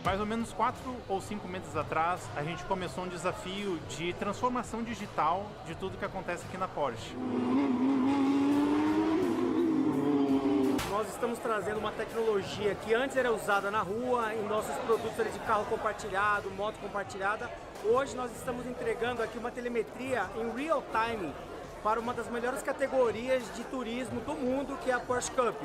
Mais ou menos 4 ou 5 meses atrás, a gente começou um desafio de transformação digital de tudo que acontece aqui na Porsche. Nós estamos trazendo uma tecnologia que antes era usada na rua, em nossos produtos de carro compartilhado, moto compartilhada. Hoje nós estamos entregando aqui uma telemetria em real time para uma das melhores categorias de turismo do mundo, que é a Porsche Cup.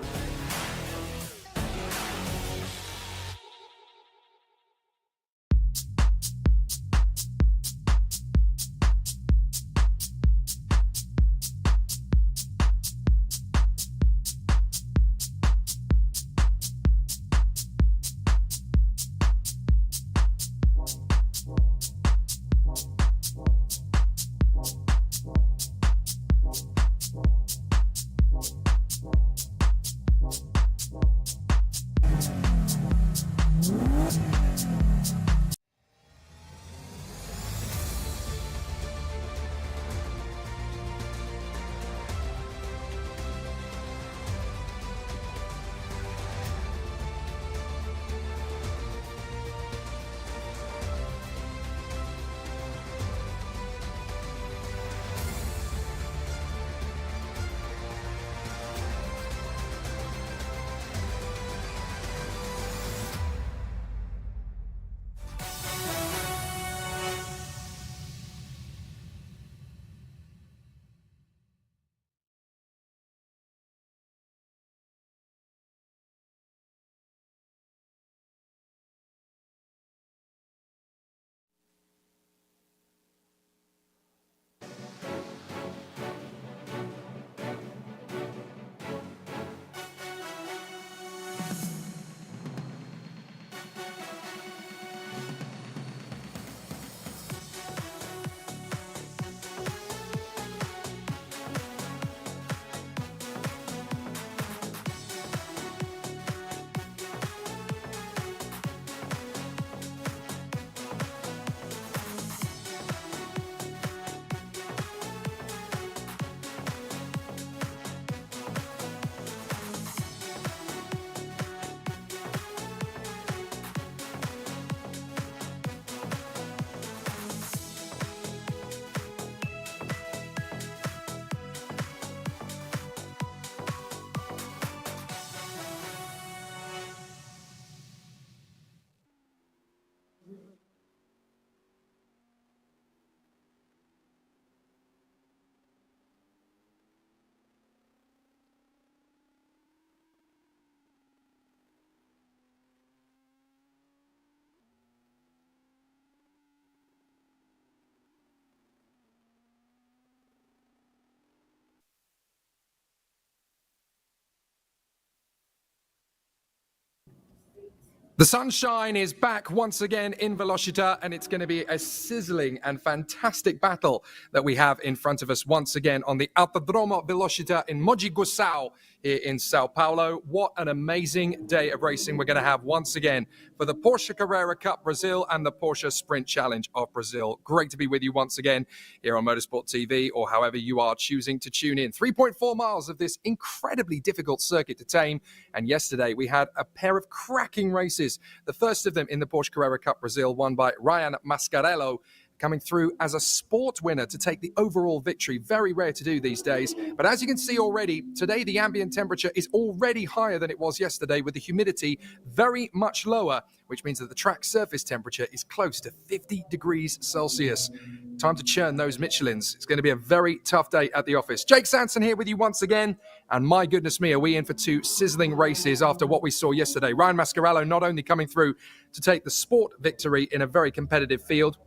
The sunshine is back once again in Velocitta, and it's going to be a sizzling and fantastic battle that we have in front of us once again on the Autódromo Velocitta in Mogi Guaçu here in Sao Paulo. What an amazing day of racing we're going to have once again for the Porsche Carrera Cup Brasil and the Porsche Sprint Challenge of Brazil. Great to be with you once again here on Motorsport TV, or however you are choosing to tune in. 3.4 miles of this incredibly difficult circuit to tame, and yesterday we had a pair of cracking races. The first of them in the Porsche Carrera Cup Brasil, won by Ryan Mascarello, coming through as a sport winner to take the overall victory. Very rare to do these days. But as you can see already, today the ambient temperature is already higher than it was yesterday, with the humidity very much lower, which means that the track surface temperature is close to 50 degrees Celsius. Time to churn those Michelins. It's going to be a very tough day at the office. Jake Sanson here with you once again. And my goodness me, are we in for two sizzling races after what we saw yesterday. Ryan Mascarello not only coming through to take the sport victory in a very competitive field,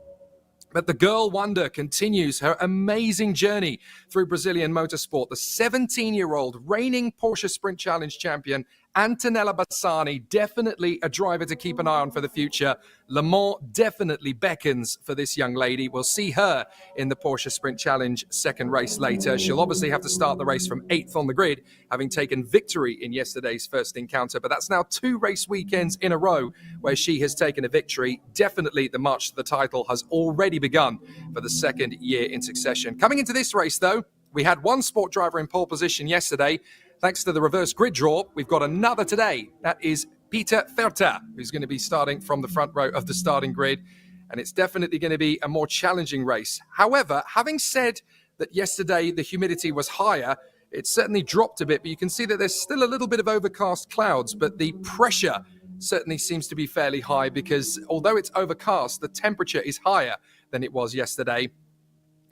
but the girl wonder continues her amazing journey through Brazilian motorsport. The 17-year-old reigning Porsche Sprint Challenge champion, Antonella Bassani, definitely a driver to keep an eye on for the future. Le Mans definitely beckons for this young lady. We'll see her in the Porsche Sprint Challenge second race later. She'll obviously have to start the race from 8th on the grid, having taken victory in yesterday's first encounter. But that's now 2 race weekends in a row where she has taken a victory. Definitely the march to the title has already begun for the second year in succession. Coming into this race, though, we had one sport driver in pole position yesterday. Thanks to the reverse grid draw, we've got another today. That is Peter Ferta, who's going to be starting from the front row of the starting grid. And it's definitely going to be a more challenging race. However, having said that yesterday the humidity was higher, it certainly dropped a bit, but you can see that there's still a little bit of overcast clouds, but the pressure certainly seems to be fairly high because although it's overcast, the temperature is higher than it was yesterday.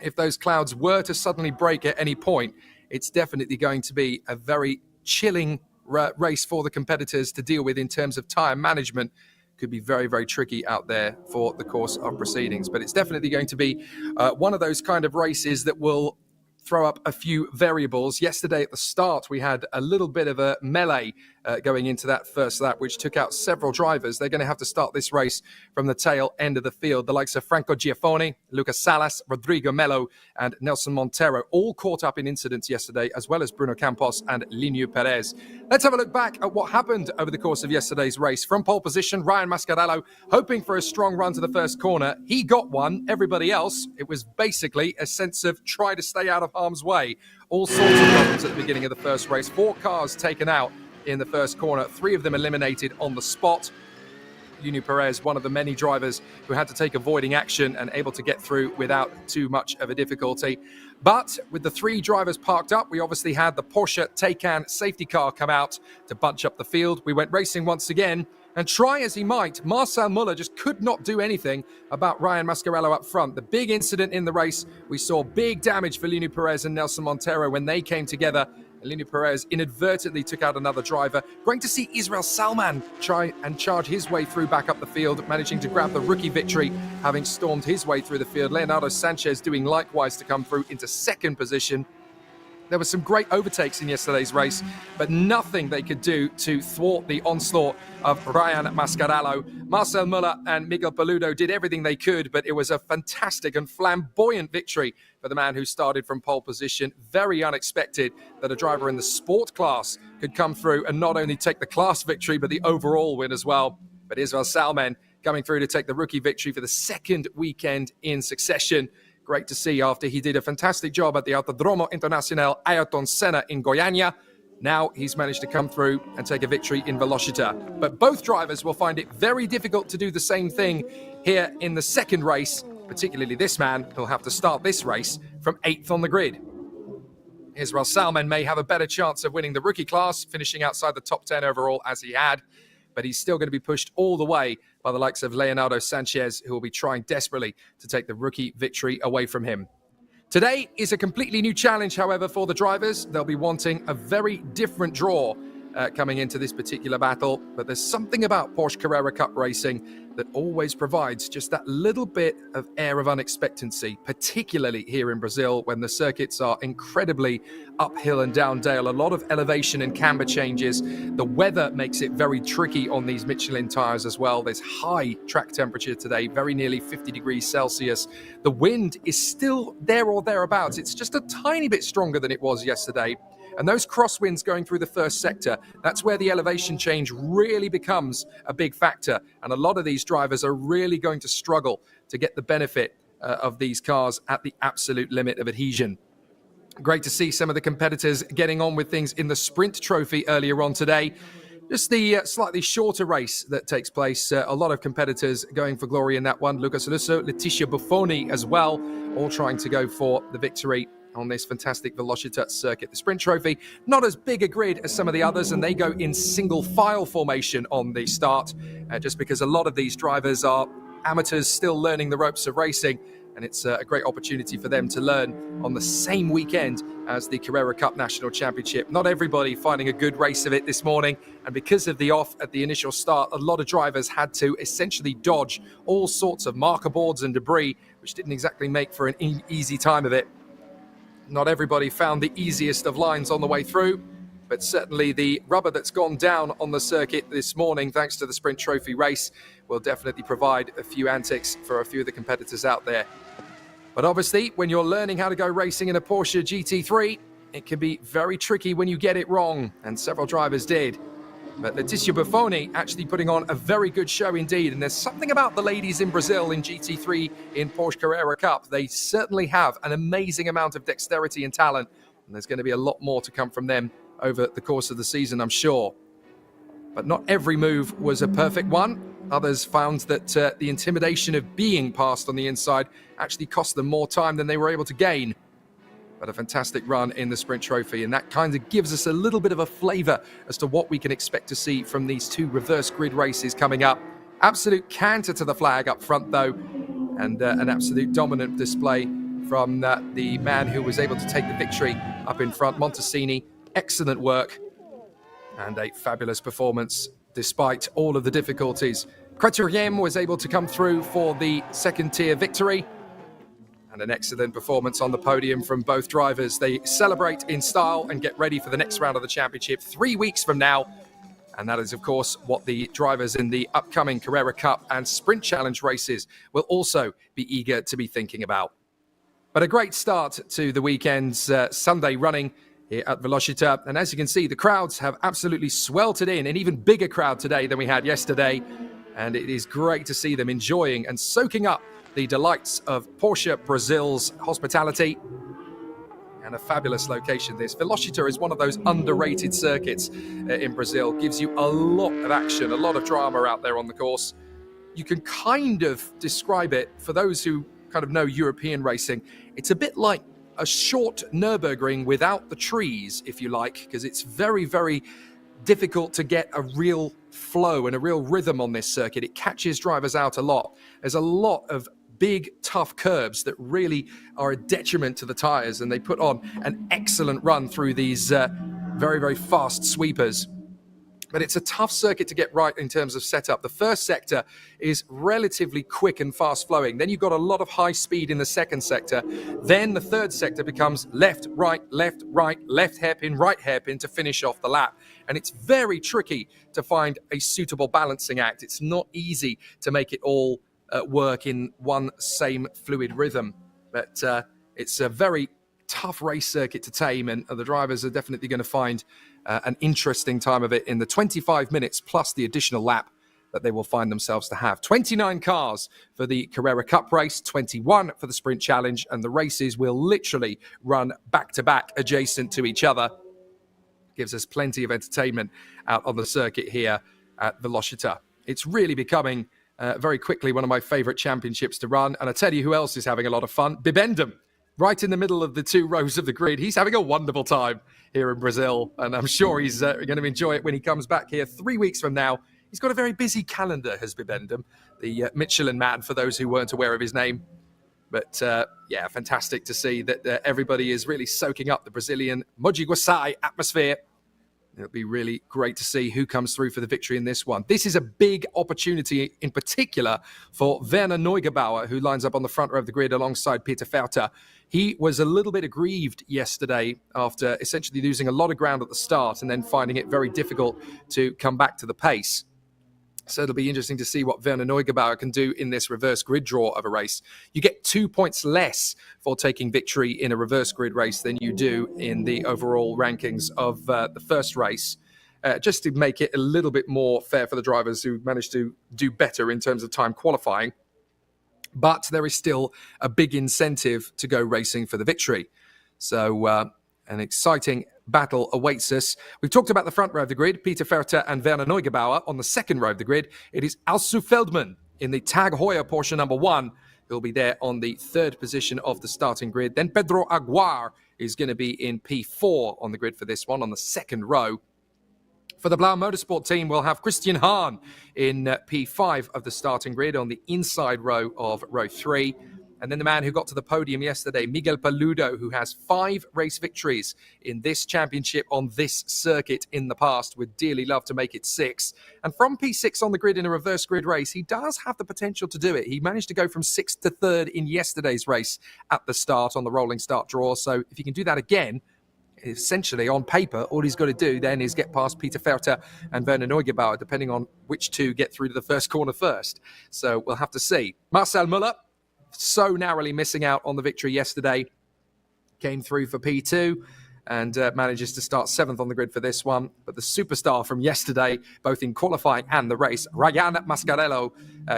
If those clouds were to suddenly break at any point, it's definitely going to be a very chilling race for the competitors to deal with in terms of tyre management. Could be very, very tricky out there for the course of proceedings. But it's definitely going to be one of those kind of races that will throw up a few variables. Yesterday at the start, we had a little bit of a melee going into that first lap, which took out several drivers. They're going to have to start this race from the tail end of the field. The likes of Franco Giaffoni, Lucas Salas, Rodrigo Melo, and Nelson Montero all caught up in incidents yesterday, as well as Bruno Campos and Lineu Perez. Let's have a look back at what happened over the course of yesterday's race. From pole position, Ryan Mascarello hoping for a strong run to the first corner. He got one. Everybody else, it was basically a sense of try to stay out of harm's way. All sorts of problems at the beginning of the first race. 4 cars taken out in the first corner, 3 of them eliminated on the spot. Lineu Perez, one of the many drivers who had to take avoiding action and able to get through without too much of a difficulty. But with the 3 drivers parked up, we obviously had the Porsche Taycan safety car come out to bunch up the field. We went racing once again, and try as he might, Marcel Muller just could not do anything about Ryan Mascarello up front. The big incident in the race, we saw big damage for Lineu Perez and Nelson Montero when they came together. Lineu Perez inadvertently took out another driver. Great to see Israel Salman try and charge his way through back up the field, managing to grab the rookie victory, having stormed his way through the field. Leonardo Sanchez doing likewise to come through into second position. There were some great overtakes in yesterday's race, but nothing they could do to thwart the onslaught of Ryan Mascarello. Marcel Muller and Miguel Paludo did everything they could, but it was a fantastic and flamboyant victory for the man who started from pole position. Very unexpected that a driver in the sport class could come through and not only take the class victory, but the overall win as well. But Israel Salman coming through to take the rookie victory for the second weekend in succession. Great to see after he did a fantastic job at the Autódromo Internacional Ayrton Senna in Goiânia. Now he's managed to come through and take a victory in Velocitta. But both drivers will find it very difficult to do the same thing here in the second race, particularly this man who'll have to start this race from 8th on the grid. Israel Salman may have a better chance of winning the rookie class, finishing outside the top 10 overall as he had, but he's still going to be pushed all the way by the likes of Leonardo Sanchez, who will be trying desperately to take the rookie victory away from him. Today is a completely new challenge, however, for the drivers. They'll be wanting a very different draw coming into this particular battle, but there's something about Porsche Carrera Cup racing that always provides just that little bit of air of unexpectancy, particularly here in Brazil when the circuits are incredibly uphill and down dale, a lot of elevation and camber changes. The weather makes it very tricky on these Michelin tires as well. There's high track temperature today, very nearly 50 degrees Celsius. The wind is still there or thereabouts. It's just a tiny bit stronger than it was yesterday. And those crosswinds going through the first sector, that's where the elevation change really becomes a big factor. And a lot of these drivers are really going to struggle to get the benefit of these cars at the absolute limit of adhesion. Great to see some of the competitors getting on with things in the sprint trophy earlier on today. Just the slightly shorter race that takes place. A lot of competitors going for glory in that one. Lucas Russo, Leticia Buffoni as well, all trying to go for the victory on this fantastic Velocitta circuit. The sprint trophy, not as big a grid as some of the others, and they go in single file formation on the start, just because a lot of these drivers are amateurs still learning the ropes of racing, and it's a great opportunity for them to learn on the same weekend as the Carrera Cup National Championship. Not everybody finding a good race of it this morning, and because of the off at the initial start, a lot of drivers had to essentially dodge all sorts of marker boards and debris, which didn't exactly make for an easy time of it. Not everybody found the easiest of lines on the way through, but certainly the rubber that's gone down on the circuit this morning, thanks to the Sprint Trophy race, will definitely provide a few antics for a few of the competitors out there. But obviously, when you're learning how to go racing in a Porsche GT3, it can be very tricky when you get it wrong, and several drivers did. But Leticia Buffoni actually putting on a very good show indeed. And there's something about the ladies in Brazil in GT3 in Porsche Carrera Cup. They certainly have an amazing amount of dexterity and talent. And there's going to be a lot more to come from them over the course of the season, I'm sure. But not every move was a perfect one. Others found that the intimidation of being passed on the inside actually cost them more time than they were able to gain. But a fantastic run in the Sprint Trophy, and that kind of gives us a little bit of a flavour as to what we can expect to see from these two reverse grid races coming up. Absolute canter to the flag up front, though, and an absolute dominant display from the man who was able to take the victory up in front, Montesini. Excellent work and a fabulous performance despite all of the difficulties. Creteriem was able to come through for the second tier victory, and an excellent performance on the podium from both drivers. They celebrate in style and get ready for the next round of the championship 3 weeks from now. And that is, of course, what the drivers in the upcoming Carrera Cup and Sprint Challenge races will also be eager to be thinking about. But a great start to the weekend's Sunday running here at Velocitta. And as you can see, the crowds have absolutely sweltered in, an even bigger crowd today than we had yesterday. And it is great to see them enjoying and soaking up the delights of Porsche Brazil's hospitality. And a fabulous location this. Velocitta is one of those underrated circuits in Brazil. Gives you a lot of action, a lot of drama out there on the course. You can kind of describe it, for those who kind of know European racing, it's a bit like a short Nürburgring without the trees, if you like, because it's very, very difficult to get a real flow and a real rhythm on this circuit. It catches drivers out a lot. There's a lot of big, tough curbs that really are a detriment to the tyres, and they put on an excellent run through these very, very fast sweepers. But it's a tough circuit to get right in terms of setup. The first sector is relatively quick and fast flowing. Then you've got a lot of high speed in the second sector. Then the third sector becomes left, left hairpin, right hairpin to finish off the lap. And it's very tricky to find a suitable balancing act. It's not easy to make it all work in one same fluid rhythm. But it's a very tough race circuit to tame, and the drivers are definitely going to find an interesting time of it in the 25 minutes plus the additional lap that they will find themselves to have. 29 cars for the Carrera Cup race, 21 for the Sprint Challenge, and the races will literally run back-to-back adjacent to each other. Gives us plenty of entertainment out on the circuit here at Velocitta. It's really becoming very quickly one of my favourite championships to run, and I tell you who else is having a lot of fun. Bibendum, right in the middle of the two rows of the grid. He's having a wonderful time here in Brazil, and I'm sure he's going to enjoy it when he comes back here 3 weeks from now. He's got a very busy calendar, has Bibendum, the Michelin man, for those who weren't aware of his name. But yeah, fantastic to see that everybody is really soaking up the Brazilian Mogi Guaçu atmosphere. It'll be really great to see who comes through for the victory in this one. This is a big opportunity in particular for Werner Neugebauer, who lines up on the front row of the grid alongside Peter Felter. He was a little bit aggrieved yesterday after essentially losing a lot of ground at the start and then finding it very difficult to come back to the pace. So it'll be interesting to see what Werner Neugebauer can do in this reverse grid draw of a race. You get 2 points less for taking victory in a reverse grid race than you do in the overall rankings of the first race, just to make it a little bit more fair for the drivers who managed to do better in terms of time qualifying. But there is still a big incentive to go racing for the victory. So an exciting battle awaits us. We've talked about the front row of the grid, Peter Felter and Werner Neugebauer. On the second row of the grid, it is Alsu Feldman in the Tag Heuer Porsche number 1. He'll be there on the third position of the starting grid. Then Pedro Aguar is going to be in P4 on the grid for this one, on the second row. For the Blau Motorsport team, we'll have Christian Hahn in P5 of the starting grid on the inside row of row 3. And then the man who got to the podium yesterday, Miguel Paludo, who has 5 race victories in this championship on this circuit in the past, would dearly love to make it 6. And from P6 on the grid in a reverse grid race, he does have the potential to do it. He managed to go from 6th to 3rd in yesterday's race at the start on the rolling start draw. So if he can do that again, essentially on paper, all he's got to do then is get past Peter Felter and Werner Neugebauer, depending on which two get through to the first corner first. So we'll have to see. Marcel Müller, so narrowly missing out on the victory yesterday, came through for P2 and manages to start 7th on the grid for this one. But the superstar from yesterday, both in qualifying and the race, Ryan Mascarello,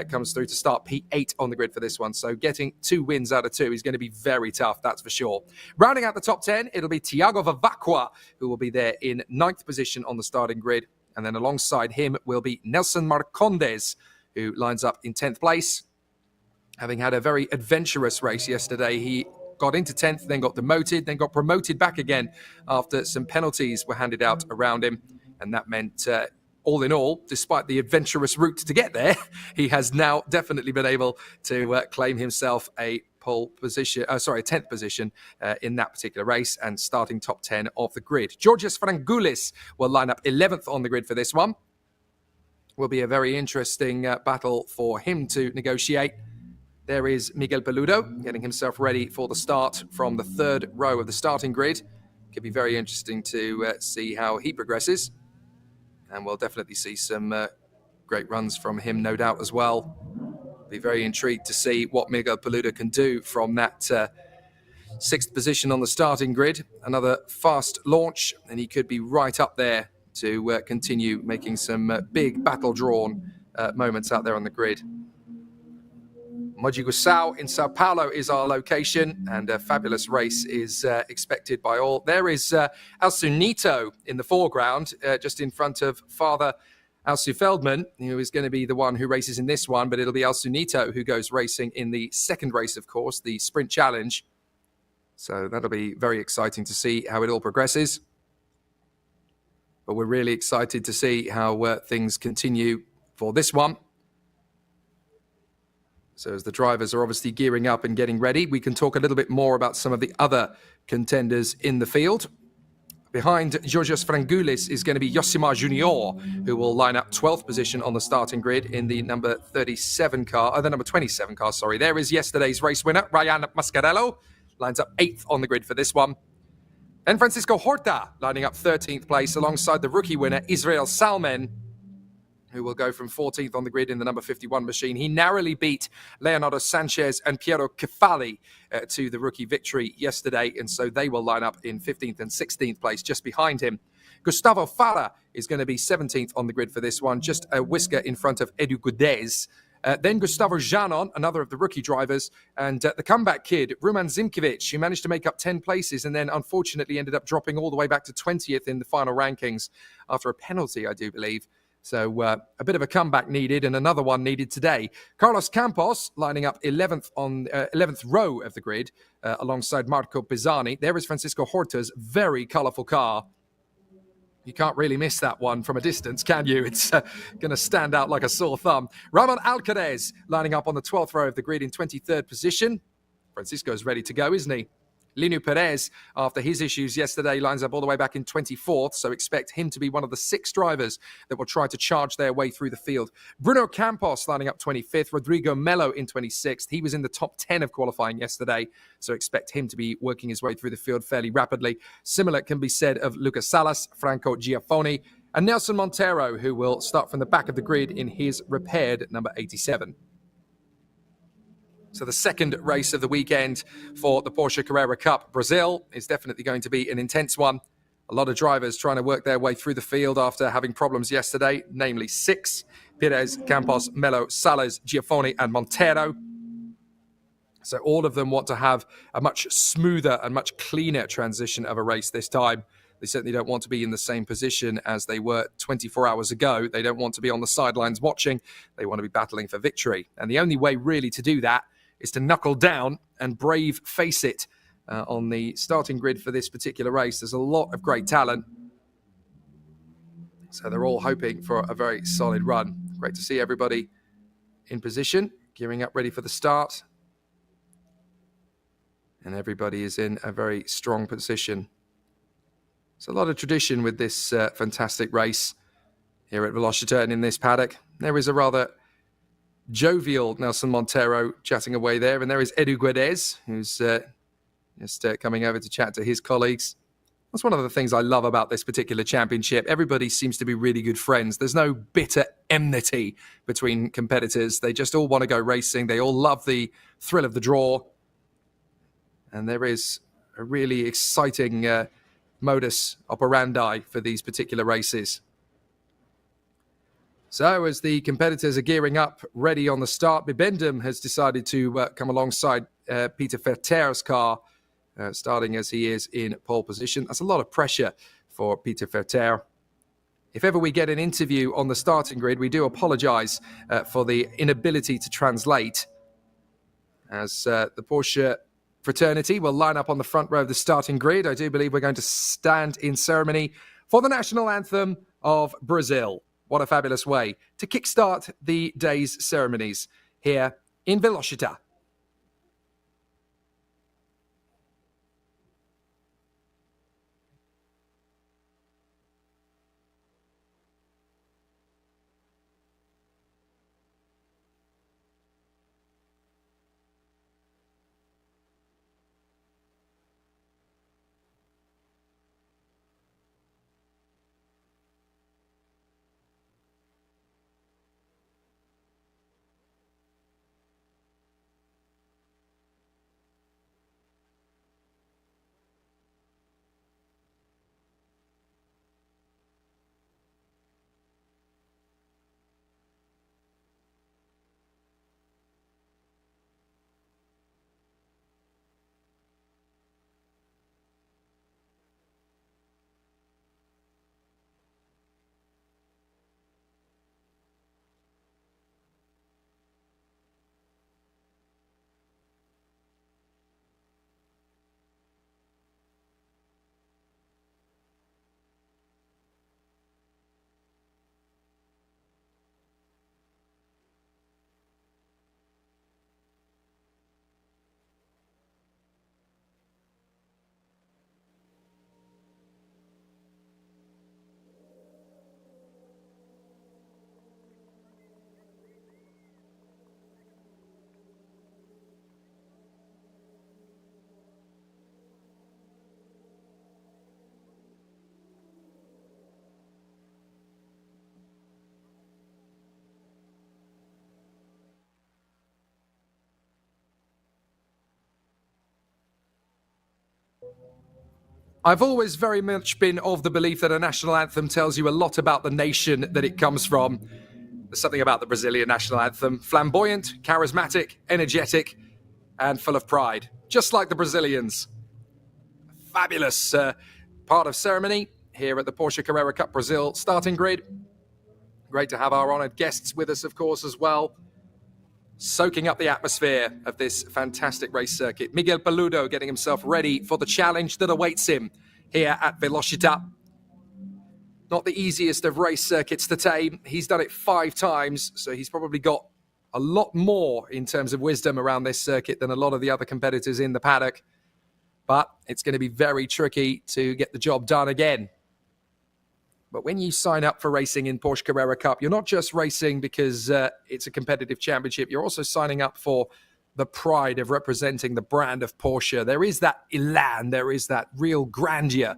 comes through to start P8 on the grid for this one. So getting 2 wins out of 2 is going to be very tough, that's for sure. Rounding out the top 10, it'll be Thiago Vavacqua, who will be there in 9th position on the starting grid. And then alongside him will be Nelson Marcondes, who lines up in 10th place. Having had a very adventurous race yesterday, he got into 10th, then got demoted, then got promoted back again after some penalties were handed out around him. And that meant, all in all, despite the adventurous route to get there, he has now definitely been able to claim himself a pole position, 10th position in that particular race and starting top 10 of the grid. Georgios Frangoulis will line up 11th on the grid for this one. Will be a very interesting battle for him to negotiate. There is Miguel Peludo getting himself ready for the start from the third row of the starting grid. Could be very interesting to see how he progresses. And we'll definitely see some great runs from him, no doubt, as well. Be very intrigued to see what Miguel Peludo can do from that sixth position on the starting grid. Another fast launch, and he could be right up there to continue making some big battle-drawn moments out there on the grid. Mogi Guaçu in Sao Paulo is our location, and a fabulous race is expected by all. There is Alsunito in the foreground, just in front of Father Alsu Feldman, who is going to be the one who races in this one, but it'll be Alsunito who goes racing in the second race, of course, the Sprint Challenge. So that'll be very exciting to see how it all progresses. But we're really excited to see how things continue for this one. So as the drivers are obviously gearing up and getting ready, we can talk a little bit more about some of the other contenders in the field. Behind Georgios Frangoulis is going to be Yosimar Junior, who will line up 12th position on the starting grid in the number 27 car, the number 27 car, sorry. There is yesterday's race winner, Ryan Mascarello, lines up 8th on the grid for this one. Then Francisco Horta lining up 13th place alongside the rookie winner, Israel Salmen, who will go from 14th on the grid in the number 51 machine. He narrowly beat Leonardo Sanchez and Piero Cefali to the rookie victory yesterday, and so they will line up in 15th and 16th place just behind him. Gustavo Fara is going to be 17th on the grid for this one, just a whisker in front of Edu Gudez. Then Gustavo Janon, another of the rookie drivers, and the comeback kid, Ruman Zimkiewicz, who managed to make up 10 places and then unfortunately ended up dropping all the way back to 20th in the final rankings after a penalty, I do believe. So a bit of a comeback needed, and another one needed today. Carlos Campos lining up 11th on 11th row of the grid alongside Marco Pisani. There is Francisco Horta's very colourful car. You can't really miss that one from a distance, can you? It's going to stand out like a sore thumb. Ramon Alcaraz lining up on the 12th row of the grid in 23rd position. Francisco's ready to go, isn't he? Linu Perez, after his issues yesterday, lines up all the way back in 24th, so expect him to be one of the 6 drivers that will try to charge their way through the field. Bruno Campos lining up 25th, Rodrigo Melo in 26th. He was in the top 10 of qualifying yesterday, so expect him to be working his way through the field fairly rapidly. Similar can be said of Lucas Salas, Franco Giaffoni, and Nelson Monteiro, who will start from the back of the grid in his repaired number 87. So the second race of the weekend for the Porsche Carrera Cup Brasil is definitely going to be an intense one. A lot of drivers trying to work their way through the field after having problems yesterday, namely 6. Perez, Campos, Melo, Salas, Giaffoni and Monteiro. So all of them want to have a much smoother and much cleaner transition of a race this time. They certainly don't want to be in the same position as they were 24 hours ago. They don't want to be on the sidelines watching. They want to be battling for victory. And the only way really to do that is to knuckle down and brave face it. On the starting grid for this particular race, there's a lot of great talent. So they're all hoping for a very solid run. Great to see everybody in position, gearing up ready for the start. And everybody is in a very strong position. There's a lot of tradition with this fantastic race here at Velocitta and in this paddock. There is a rather jovial Nelson Monteiro chatting away there. And there is Edu Guedez, who's just coming over to chat to his colleagues. That's one of the things I love about this particular championship. Everybody seems to be really good friends. There's no bitter enmity between competitors. They just all want to go racing. They all love the thrill of the draw. And there is a really exciting modus operandi for these particular races. So as the competitors are gearing up, ready on the start, Bibendum has decided to come alongside Peter Verter's car, starting as he is in pole position. That's a lot of pressure for Peter Verter. If ever we get an interview on the starting grid, we do apologize for the inability to translate, as the Porsche fraternity will line up on the front row of the starting grid. I do believe we're going to stand in ceremony for the national anthem of Brazil. What a fabulous way to kickstart the day's ceremonies here in Velocitta. I've always very much been of the belief that a national anthem tells you a lot about the nation that it comes from. There's something about the Brazilian national anthem. Flamboyant, charismatic, energetic, and full of pride. Just like the Brazilians. Fabulous part of ceremony here at the Porsche Carrera Cup Brasil starting grid. Great to have our honoured guests with us, of course, as well. Soaking up the atmosphere of this fantastic race circuit. Miguel Paludo getting himself ready for the challenge that awaits him here at Velocitta. Not the easiest of race circuits to tame. He's done it 5 times, so he's probably got a lot more in terms of wisdom around this circuit than a lot of the other competitors in the paddock. But it's going to be very tricky to get the job done again. But when you sign up for racing in Porsche Carrera Cup, you're not just racing because it's a competitive championship. You're also signing up for the pride of representing the brand of Porsche. There is that elan, there is that real grandeur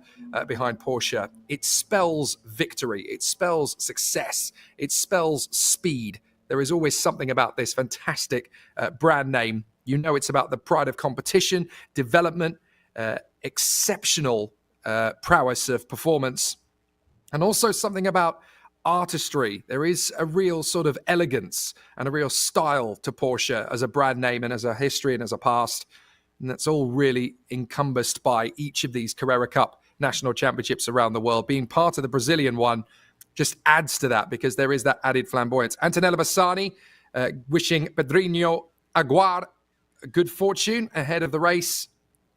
behind Porsche. It spells victory. It spells success. It spells speed. There is always something about this fantastic brand name. You know it's about the pride of competition, development, exceptional prowess of performance. And also something about artistry. There is a real sort of elegance and a real style to Porsche as a brand name and as a history and as a past. And that's all really encompassed by each of these Carrera Cup national championships around the world. Being part of the Brazilian one just adds to that because there is that added flamboyance. Antonella Bassani wishing Pedrinho Aguar good fortune ahead of the race.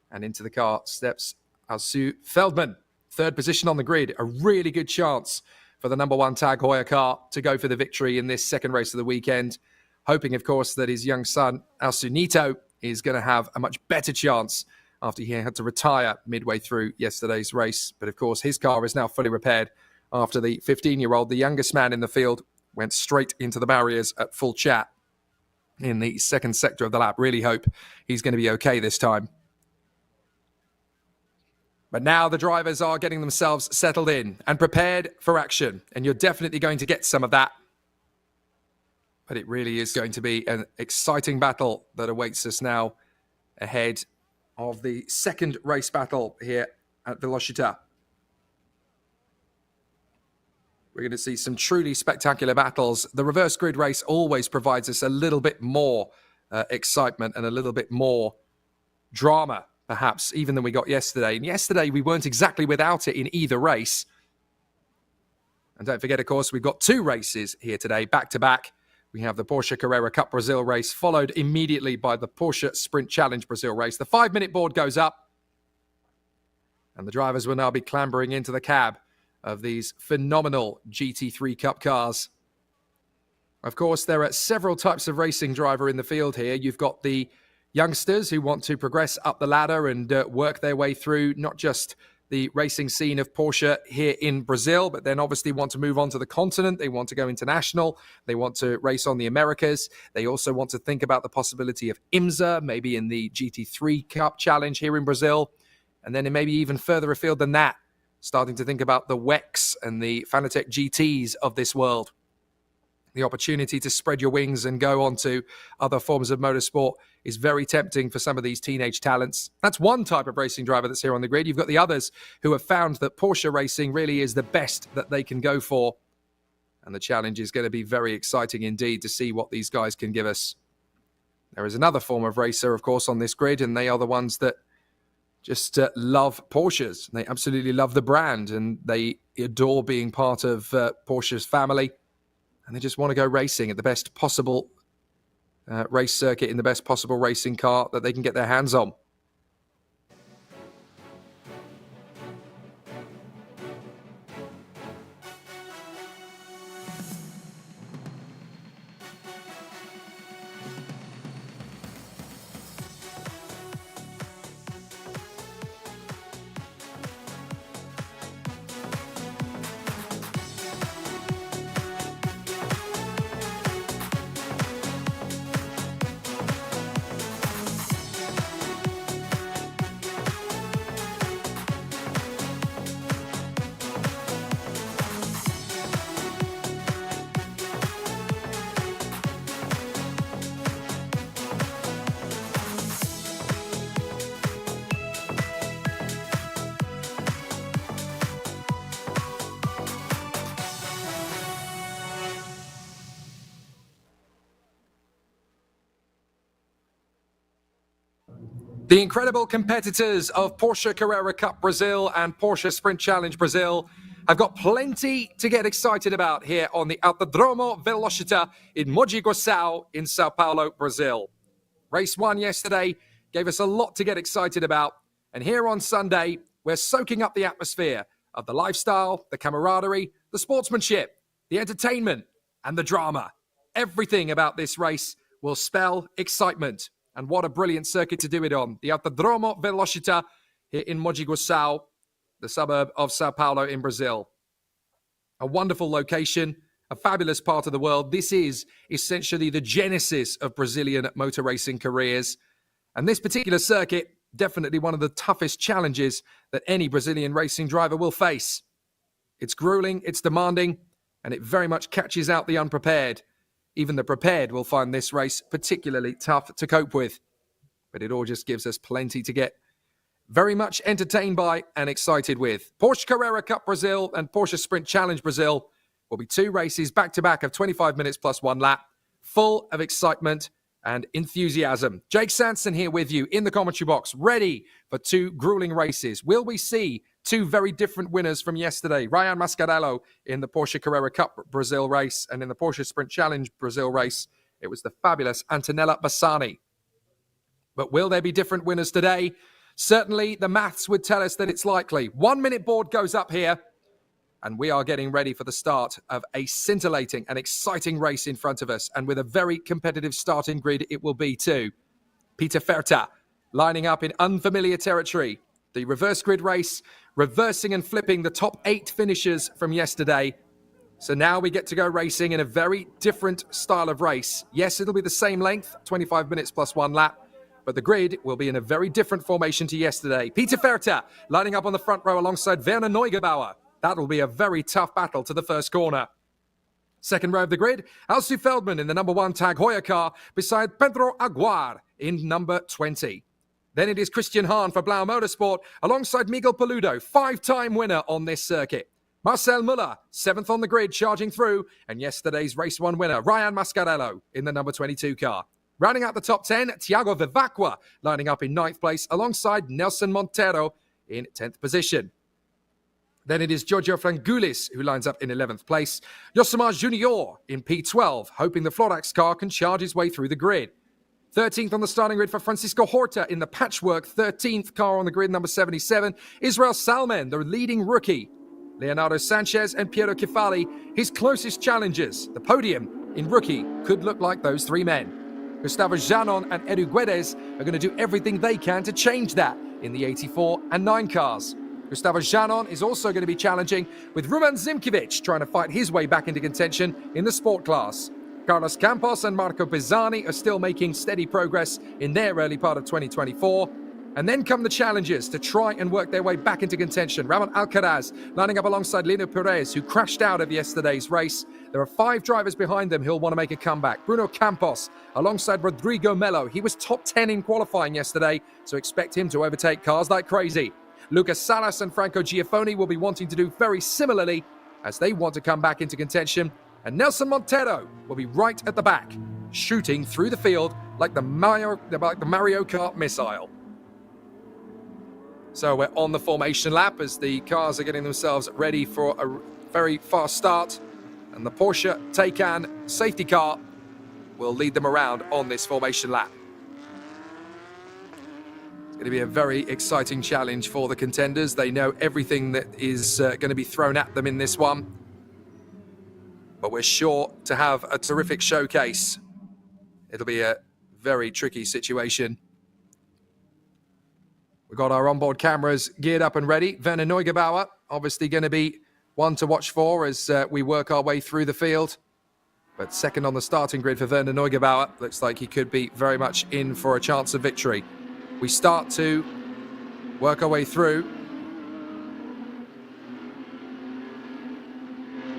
And into the car steps Alsu Feldman. 3rd position on the grid, a really good chance for the number 1 Tag Heuer car to go for the victory in this second race of the weekend. Hoping, of course, that his young son, Alsunito, is going to have a much better chance after he had to retire midway through yesterday's race. But, of course, his car is now fully repaired after the 15-year-old, the youngest man in the field, went straight into the barriers at full chat in the second sector of the lap. Really hope he's going to be okay this time. But now the drivers are getting themselves settled in and prepared for action. And you're definitely going to get some of that. But it really is going to be an exciting battle that awaits us now ahead of the second race battle here at Velocitta. We're going to see some truly spectacular battles. The reverse grid race always provides us a little bit more excitement and a little bit more drama, perhaps, even than we got yesterday. And yesterday, we weren't exactly without it in either race. And don't forget, of course, we've got 2 races here today, back-to-back. We have the Porsche Carrera Cup Brasil race, followed immediately by the Porsche Sprint Challenge Brasil race. The 5-minute board goes up, and the drivers will now be clambering into the cab of these phenomenal GT3 Cup cars. Of course, there are several types of racing driver in the field here. You've got the youngsters who want to progress up the ladder and work their way through not just the racing scene of Porsche here in Brazil, but then obviously want to move on to the continent. They want to go international. They want to race on the Americas. They also want to think about the possibility of IMSA, maybe in the GT3 Cup Challenge here in Brazil. And then maybe even further afield than that, starting to think about the WEX and the Fanatec GTs of this world. The opportunity to spread your wings and go on to other forms of motorsport is very tempting for some of these teenage talents. That's one type of racing driver that's here on the grid. You've got the others who have found that Porsche racing really is the best that they can go for. And the challenge is going to be very exciting indeed to see what these guys can give us. There is another form of racer, of course, on this grid, and they are the ones that just love Porsches. They absolutely love the brand, and they adore being part of Porsche's family. And they just want to go racing at the best possible race circuit in the best possible racing car that they can get their hands on. The incredible competitors of Porsche Carrera Cup Brasil and Porsche Sprint Challenge Brasil have got plenty to get excited about here on the Autódromo Velocitta in Mogi Guaçu in Sao Paulo, Brazil. Race 1 yesterday gave us a lot to get excited about, and here on Sunday, we're soaking up the atmosphere of the lifestyle, the camaraderie, the sportsmanship, the entertainment, and the drama. Everything about this race will spell excitement. And what a brilliant circuit to do it on. The Autódromo Velocitta here in Mogi Guaçu, the suburb of Sao Paulo in Brazil. A wonderful location, a fabulous part of the world. This is essentially the genesis of Brazilian motor racing careers. And this particular circuit, definitely one of the toughest challenges that any Brazilian racing driver will face. It's grueling, it's demanding, and it very much catches out the unprepared. Even the prepared will find this race particularly tough to cope with. But it all just gives us plenty to get very much entertained by and excited with. Porsche Carrera Cup Brasil and Porsche Sprint Challenge Brasil will be 2 races back-to-back of 25 minutes plus 1 lap, full of excitement and enthusiasm. Jake Sanson here with you in the commentary box, ready for 2 grueling races. Will we see 2 very different winners from yesterday? Ryan Mascarello in the Porsche Carrera Cup Brasil race, and in the Porsche Sprint Challenge Brasil race, it was the fabulous Antonella Bassani. But will there be different winners today? Certainly, the maths would tell us that it's likely. 1-minute board goes up here, and we are getting ready for the start of a scintillating and exciting race in front of us, and with a very competitive starting grid it will be too. Peter Ferta lining up in unfamiliar territory. The reverse grid race, reversing and flipping the top 8 finishers from yesterday. So now we get to go racing in a very different style of race. Yes, it'll be the same length, 25 minutes plus 1 lap, but the grid will be in a very different formation to yesterday. Peter Ferta lining up on the front row alongside Werner Neugebauer. That'll be a very tough battle to the first corner. Second row of the grid, Alsu Feldman in the number 1 Tag Heuer car beside Pedro Aguar in number 20. Then it is Christian Hahn for Blau Motorsport alongside Miguel Peludo, 5-time winner on this circuit. Marcel Muller, 7th on the grid, charging through, and yesterday's race 1 winner, Ryan Mascarello in the number 22 car. Rounding out the top 10, Thiago Vivacqua lining up in 9th place alongside Nelson Monteiro in 10th position. Then it is Giorgio Frangoulis who lines up in 11th place. Josimar Junior in P12, hoping the Florax car can charge his way through the grid. 13th on the starting grid for Francisco Horta in the Patchwork. 13th car on the grid, number 77. Israel Salmen, the leading rookie. Leonardo Sanchez and Piero Kefali, his closest challengers. The podium in rookie could look like those three men. Gustavo Janon and Edu Guedes are going to do everything they can to change that in the 84 and 9 cars. Gustavo Janon is also going to be challenging with Ruman Zimkiewicz trying to fight his way back into contention in the sport class. Carlos Campos and Marco Pisani are still making steady progress in their early part of 2024. And then come the challengers to try and work their way back into contention. Ramon Alcaraz lining up alongside Lino Perez, who crashed out of yesterday's race. There are 5 drivers behind them who'll want to make a comeback. Bruno Campos alongside Rodrigo Melo. He was top 10 in qualifying yesterday, so expect him to overtake cars like crazy. Lucas Salas and Franco Giaffoni will be wanting to do very similarly as they want to come back into contention. And Nelson Montero will be right at the back, shooting through the field like the Mario Kart missile. So we're on the formation lap as the cars are getting themselves ready for a very fast start. And the Porsche Taycan safety car will lead them around on this formation lap. It's going to be a very exciting challenge for the contenders. They know everything that is going to be thrown at them in this one. But we're sure to have a terrific showcase. It'll be a very tricky situation. We've got our onboard cameras geared up and ready. Werner Neugebauer, obviously going to be one to watch for as we work our way through the field. But second on the starting grid for Werner Neugebauer. Looks like he could be very much in for a chance of victory. We start to work our way through.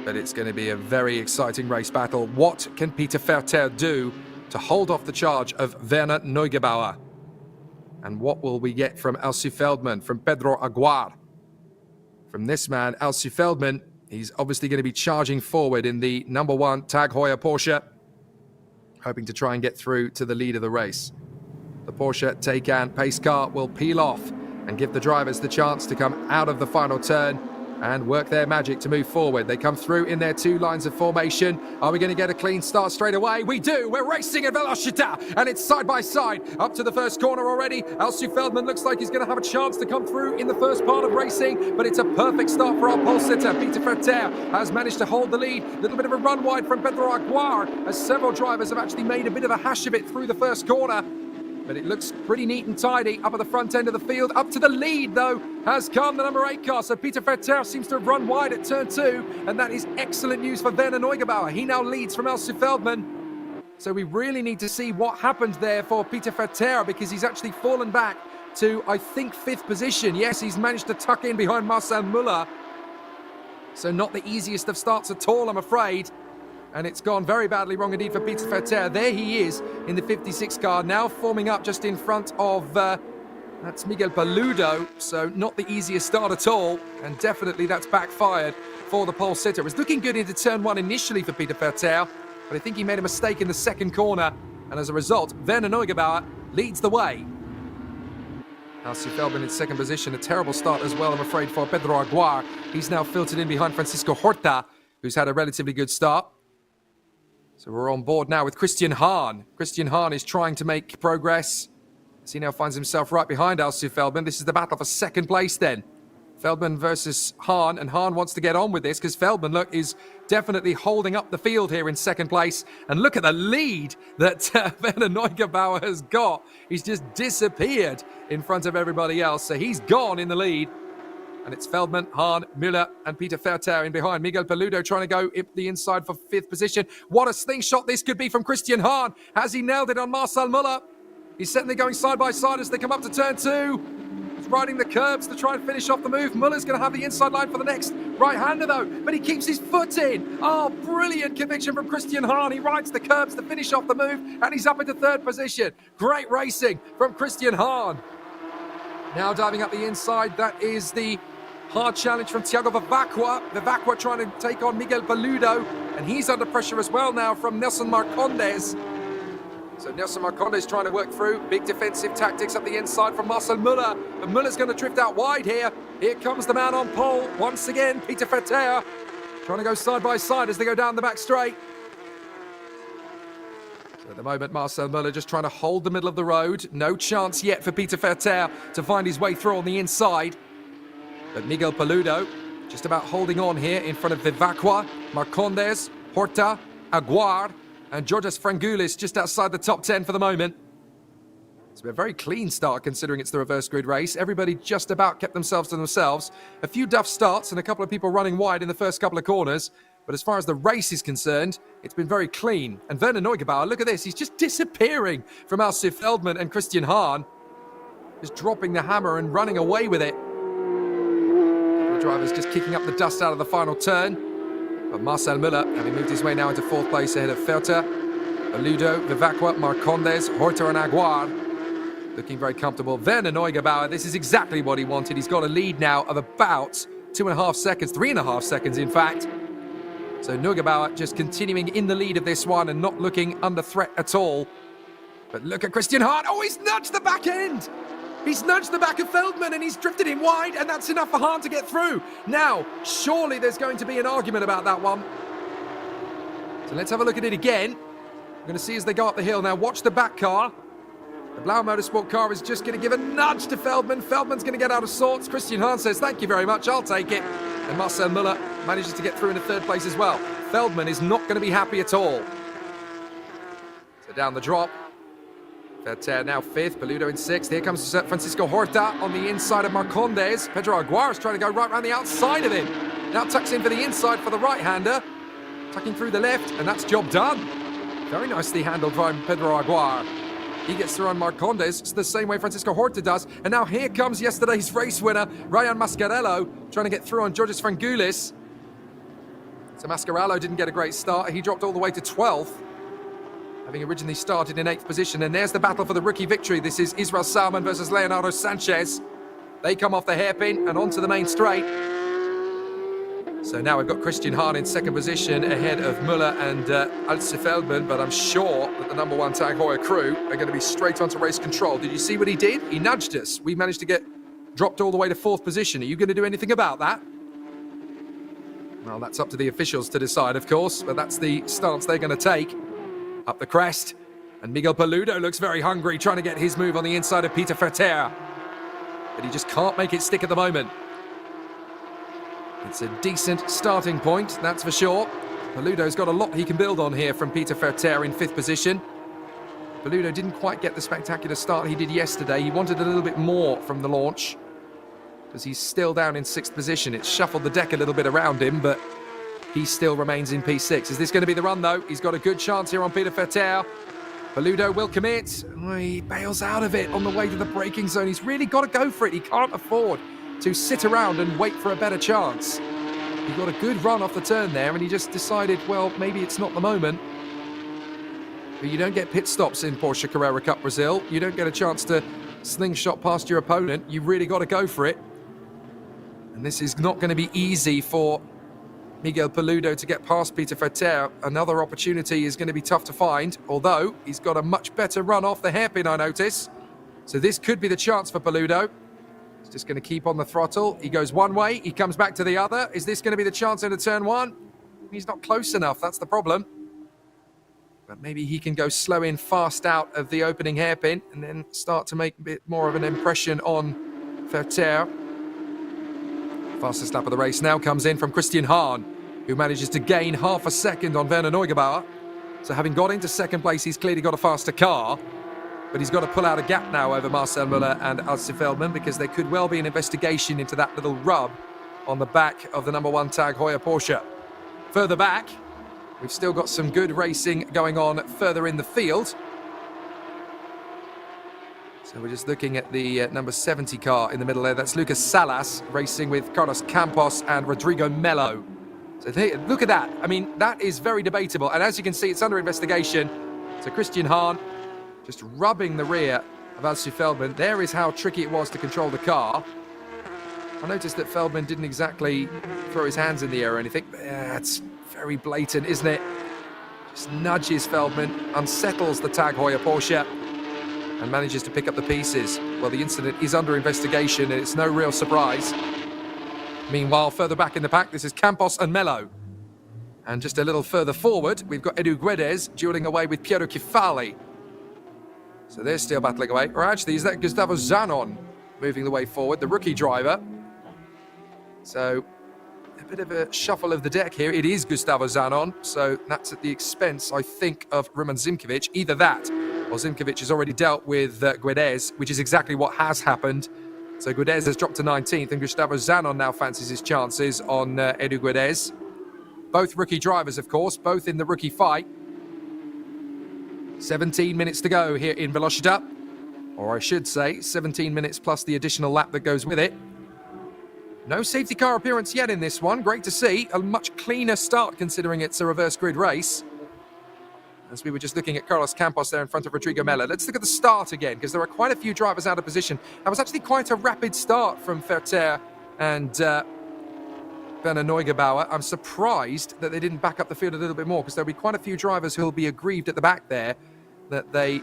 But it's going to be a very exciting race battle. What can Peter Ferter do to hold off the charge of Werner Neugebauer? And what will we get from Elsie Feldman, from Pedro Aguar? From this man, Elsie Feldman, he's obviously going to be charging forward in the number 1 Tag Heuer Porsche, hoping to try and get through to the lead of the race. The Porsche Taycan pace car will peel off and give the drivers the chance to come out of the final turn and work their magic to move forward. They come through in their 2 lines of formation. Are we going to get a clean start straight away? We do! We're racing at Velocitta, and it's side by side up to the first corner already. Elsie Feldman looks like he's going to have a chance to come through in the first part of racing, but it's a perfect start for our pole sitter. Peter Ferter has managed to hold the lead. A little bit of a run wide from Pedro Aguar, as several drivers have actually made a bit of a hash of it through the first corner. But it looks pretty neat and tidy up at the front end of the field. Up to the lead, though, has come the number 8 car. So Peter Ferter seems to have run wide at turn 2. And that is excellent news for Werner Neugebauer. He now leads from Elsie Feldman. So we really need to see what happened there for Peter Ferter, because he's actually fallen back to, I think, 5th position. Yes, he's managed to tuck in behind Marcel Muller. So not the easiest of starts at all, I'm afraid. And it's gone very badly wrong indeed for Peter Ferter. There he is in the 56 car, now forming up just in front of, that's Miguel Paludo. So not the easiest start at all. And definitely that's backfired for the pole sitter. It was looking good into turn 1 initially for Peter Ferter, but I think he made a mistake in the second corner. And as a result, Werner Neugebauer leads the way. Elsie Feldman in second position. A terrible start as well, I'm afraid, for Pedro Aguar. He's now filtered in behind Francisco Horta, who's had a relatively good start. So we're on board now with Christian Hahn. Christian Hahn is trying to make progress as he now finds himself right behind Elsie Feldman. This is the battle for second place then. Feldman versus Hahn, and Hahn wants to get on with this because Feldman, look, is definitely holding up the field here in second place. And look at the lead that Werner Neugebauer has got. He's just disappeared in front of everybody else. So he's gone in the lead. And it's Feldman, Hahn, Müller, and Peter Ferter in behind. Miguel Paludo trying to go the inside for 5th position. What a slingshot this could be from Christian Hahn. Has he nailed it on Marcel Muller? He's certainly going side by side as they come up to turn 2. He's riding the curbs to try and finish off the move. Muller's going to have the inside line for the next right-hander, though. But he keeps his foot in. Oh, brilliant conviction from Christian Hahn. He rides the curbs to finish off the move, and he's up into 3rd position. Great racing from Christian Hahn. Now diving up the inside, that is the hard challenge from Thiago Vivacqua. Vivacqua trying to take on Miguel Paludo, and he's under pressure as well now from Nelson Marcondes. So Nelson Marcondes trying to work through. Big defensive tactics up the inside from Marcel Müller. But Müller's going to drift out wide here. Here comes the man on pole. Once again, Peter Verteer trying to go side by side as they go down the back straight. So at the moment, Marcel Müller just trying to hold the middle of the road. No chance yet for Peter Verteer to find his way through on the inside. But Miguel Paludo just about holding on here in front of Vivacqua, Marcondes, Horta, Aguar, and Georges Frangoulis just outside the top 10 for the moment. It's been a very clean start considering it's the reverse grid race. Everybody just about kept themselves to themselves. A few duff starts and a couple of people running wide in the first couple of corners. But as far as the race is concerned, it's been very clean. And Werner Neugebauer, look at this. He's just disappearing from Alcif Feldman and Christian Hahn. Just dropping the hammer and running away with it. The drivers just kicking up the dust out of the final turn. But Marcel Müller, having moved his way now into fourth place ahead of Verteer, Paludo, Vivacqua, Marcondes, Horta and Aguar. Looking very comfortable. Werner Neugebauer, this is exactly what he wanted. He's got a lead now of about 2.5 seconds, 3.5 seconds in fact. So Neugebauer just continuing in the lead of this one and not looking under threat at all. But look at Christian Hahn. Oh, he's nudged the back end. He's nudged the back of Feldman and he's drifted him wide, and that's enough for Hahn to get through. Now, surely there's going to be an argument about that one. So let's have a look at it again. We're going to see as they go up the hill. Now watch the back car. The Blau Motorsport car is just going to give a nudge to Feldman. Feldman's going to get out of sorts. Christian Hahn says, thank you very much, I'll take it. And Marcel Müller manages to get through into third place as well. Feldman is not going to be happy at all. So down the drop. Verteer now fifth, Paludo in sixth. Here comes Francisco Horta on the inside of Marcondes. Pedro Aguar is trying to go right around the outside of him. Now tucks in for the inside for the right-hander. Tucking through the left, and that's job done. Very nicely handled by Pedro Aguar. He gets through on Marcondes. It's the same way Francisco Horta does. And now here comes yesterday's race winner, Ryan Mascarello, trying to get through on Georges Frangoulis. So Mascarello didn't get a great start. He dropped all the way to 12th. Having originally started in 8th position. And there's the battle for the rookie victory. This is Israel Salman versus Leonardo Sanchez. They come off the hairpin and onto the main straight. So now we've got Christian Hahn in second position ahead of Müller and Alcif Feldman, but I'm sure that the number one Tag Heuer crew are going to be straight onto race control. Did you see what he did? He nudged us. We managed to get dropped all the way to 4th position. Are you going to do anything about that? Well, that's up to the officials to decide, of course, but that's the stance they're going to take. Up the crest, and Miguel Paludo looks very hungry, trying to get his move on the inside of Peter Verteer. But he just can't make it stick at the moment. It's a decent starting point, that's for sure. Paludo's got a lot he can build on here from Peter Verteer in 5th position. Paludo didn't quite get the spectacular start he did yesterday. He wanted a little bit more from the launch, because he's still down in 6th position. It's shuffled the deck a little bit around him, but he still remains in P6. Is this going to be the run, though? He's got a good chance here on Peter Verteer. Paludo will commit. Oh, he bails out of it on the way to the braking zone. He's really got to go for it. He can't afford to sit around and wait for a better chance. He got a good run off the turn there, and he just decided, well, maybe it's not the moment. But you don't get pit stops in Porsche Carrera Cup Brasil. You don't get a chance to slingshot past your opponent. You've really got to go for it. And this is not going to be easy for Miguel Paludo to get past Peter Verteer. Another opportunity is going to be tough to find, although he's got a much better run off the hairpin, I notice. So this could be the chance for Paludo. He's just going to keep on the throttle. He goes one way, he comes back to the other. Is this going to be the chance into turn one? He's not close enough, that's the problem. But maybe he can go slow in, fast out of the opening hairpin and then start to make a bit more of an impression on Verteer. Fastest lap of the race now comes in from Christian Hahn, who manages to gain half a second on Werner Neugebauer. So having got into second place, he's clearly got a faster car, but he's got to pull out a gap now over Marcel Müller and Alcif Feldman, because there could well be an investigation into that little rub on the back of the number one Tag Heuer Porsche. Further back, we've still got some good racing going on further in the field. So we're just looking at the number 70 car in the middle there. That's Lucas Salas racing with Carlos Campos and Rodrigo Melo. So look at that. I mean, that is very debatable. And as you can see, it's under investigation. So Christian Hahn just rubbing the rear of Alcif Feldman. There is how tricky it was to control the car. I noticed that Feldman didn't exactly throw his hands in the air or anything. But it's very blatant, isn't it? Just nudges Feldman, unsettles the Tag Heuer Porsche, and manages to pick up the pieces. Well, the incident is under investigation, and it's no real surprise. Meanwhile, further back in the pack, this is Campos and Mello. And just a little further forward, we've got Edu Guedes dueling away with Piero Kifali. So they're still battling away. Or actually, is that Gustavo Zanon moving the way forward, the rookie driver? So a bit of a shuffle of the deck here. It is Gustavo Zanon, so that's at the expense, I think, of Roman Zimkovic. Either that, or Zimkovic has already dealt with Guedes, which is exactly what has happened. So Guedes has dropped to 19th, and Gustavo Zanon now fancies his chances on Edu Guedes. Both rookie drivers, of course, both in the rookie fight. 17 minutes to go here in Velocitta. Or I should say, 17 minutes plus the additional lap that goes with it. No safety car appearance yet in this one. Great to see. A much cleaner start considering it's a reverse grid race. As we were just looking at Carlos Campos there in front of Rodrigo Mella. Let's look at the start again, because there are quite a few drivers out of position. That was actually quite a rapid start from Ferter and Werner Neugebauer. I'm surprised that they didn't back up the field a little bit more, because there'll be quite a few drivers who'll be aggrieved at the back there that they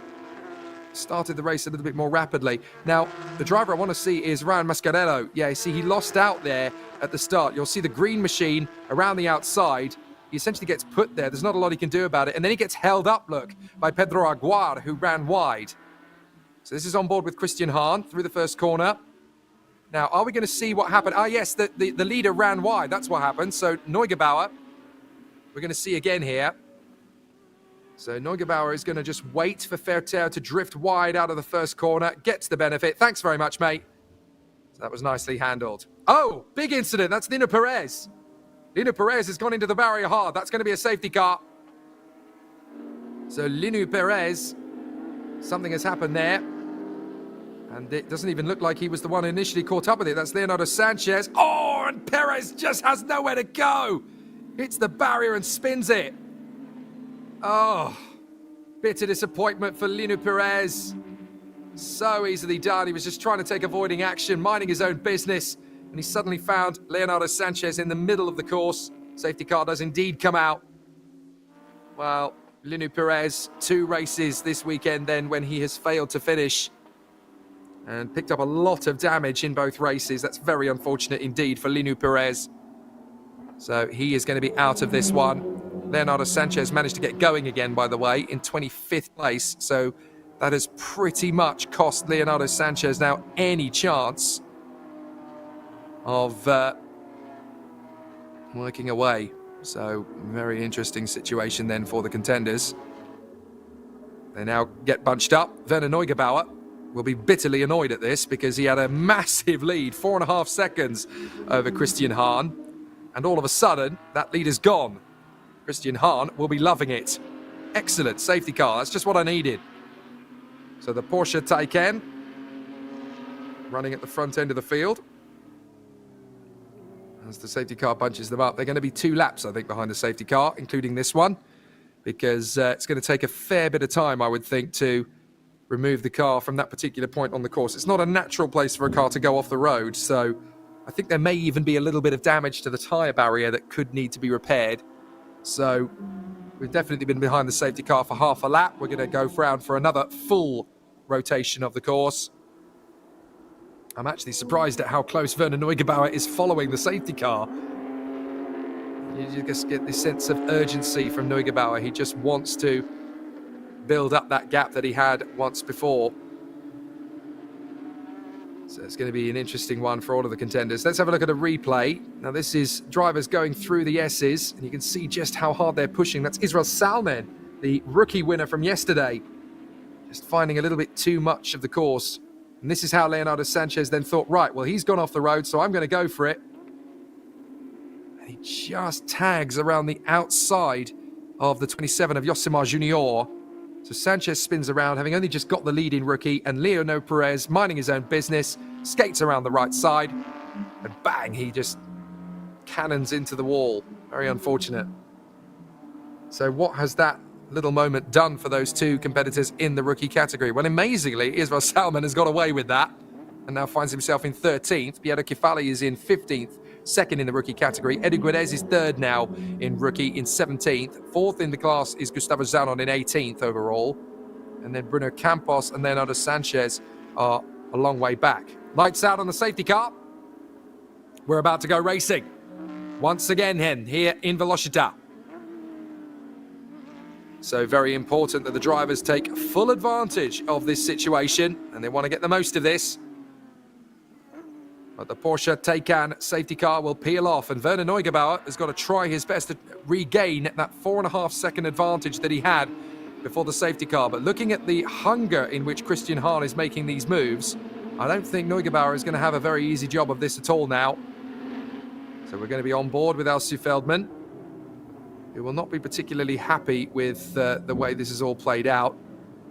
started the race a little bit more rapidly. Now, the driver I want to see is Ryan Mascarello. Yeah, you see, he lost out there at the start. You'll see the green machine around the outside. He essentially gets put there. There's not a lot he can do about it. And then he gets held up, look, by Pedro Aguar, who ran wide. So this is on board with Christian Hahn through the first corner. Now, are we going to see what happened? Ah, yes, the leader ran wide. That's what happened. So Neugebauer, we're going to see again here. So Neugebauer is going to just wait for Ferter to drift wide out of the first corner. Gets the benefit. Thanks very much, mate. So that was nicely handled. Oh, big incident. That's Lino Perez. Lino Perez has gone into the barrier hard. That's going to be a safety car. So Lino Perez, something has happened there. And it doesn't even look like he was the one who initially caught up with it. That's Leonardo Sanchez. Oh, and Perez just has nowhere to go. Hits the barrier and spins it. Oh, bitter disappointment for Lino Perez. So easily done. He was just trying to take avoiding action, minding his own business. And he suddenly found Leonardo Sanchez in the middle of the course. Safety car does indeed come out. Well, Lino Perez, 2 races this weekend then when he has failed to finish. And picked up a lot of damage in both races. That's very unfortunate indeed for Lino Perez. So he is going to be out of this one. Leonardo Sanchez managed to get going again, by the way, in 25th place. So that has pretty much cost Leonardo Sanchez now any chance of working away. So very interesting situation then for the contenders. They now get bunched up. Werner Neugebauer will be bitterly annoyed at this because he had a massive lead, 4.5 seconds over Christian Hahn. And all of a sudden, that lead is gone. Christian Hahn will be loving it. Excellent safety car. That's just what I needed. So the Porsche Taycan running at the front end of the field. As the safety car bunches them up. They're going to be 2 laps, I think, behind the safety car, including this one. Because it's going to take a fair bit of time, I would think, to remove the car from that particular point on the course. It's not a natural place for a car to go off the road. So I think there may even be a little bit of damage to the tyre barrier that could need to be repaired. So we've definitely been behind the safety car for half a lap. We're going to go around for another full rotation of the course. I'm actually surprised at how close Werner Neugebauer is following the safety car. You just get this sense of urgency from Neugebauer. He just wants to build up that gap that he had once before. So it's going to be an interesting one for all of the contenders. Let's have a look at a replay. Now this is drivers going through the S's, and you can see just how hard they're pushing. That's Israel Salmen, the rookie winner from yesterday. Just finding a little bit too much of the course. And this is how Leonardo Sanchez then thought, right, well, he's gone off the road, so I'm going to go for it. And he just tags around the outside of the 27 of Yosimar Junior. So Sanchez spins around, having only just got the lead in rookie, and Lino Perez, minding his own business, skates around the right side, and bang, he just cannons into the wall. Very unfortunate. So what has that little moment done for those 2 competitors in the rookie category? Well, amazingly, Israel Salman has got away with that, and now finds himself in 13th. Piero Kifali is in 15th. second in the rookie category. Edu Guedes is third now in rookie in 17th. Fourth in the class is Gustavo Zanon in 18th overall. And then Bruno Campos and Leonardo Sanchez are a long way back. Lights out on the safety car. We're about to go racing. Once again here in Velocitta. So very important that the drivers take full advantage of this situation, and they want to get the most of this. But the Porsche Taycan safety car will peel off, and Werner Neugebauer has got to try his best to regain that 4.5 second advantage that he had before the safety car. But looking at the hunger in which Christian Hahn is making these moves, I don't think Neugebauer is going to have a very easy job of this at all now. So we're going to be on board with Alsu Feldman, who will not be particularly happy with the way this is all played out.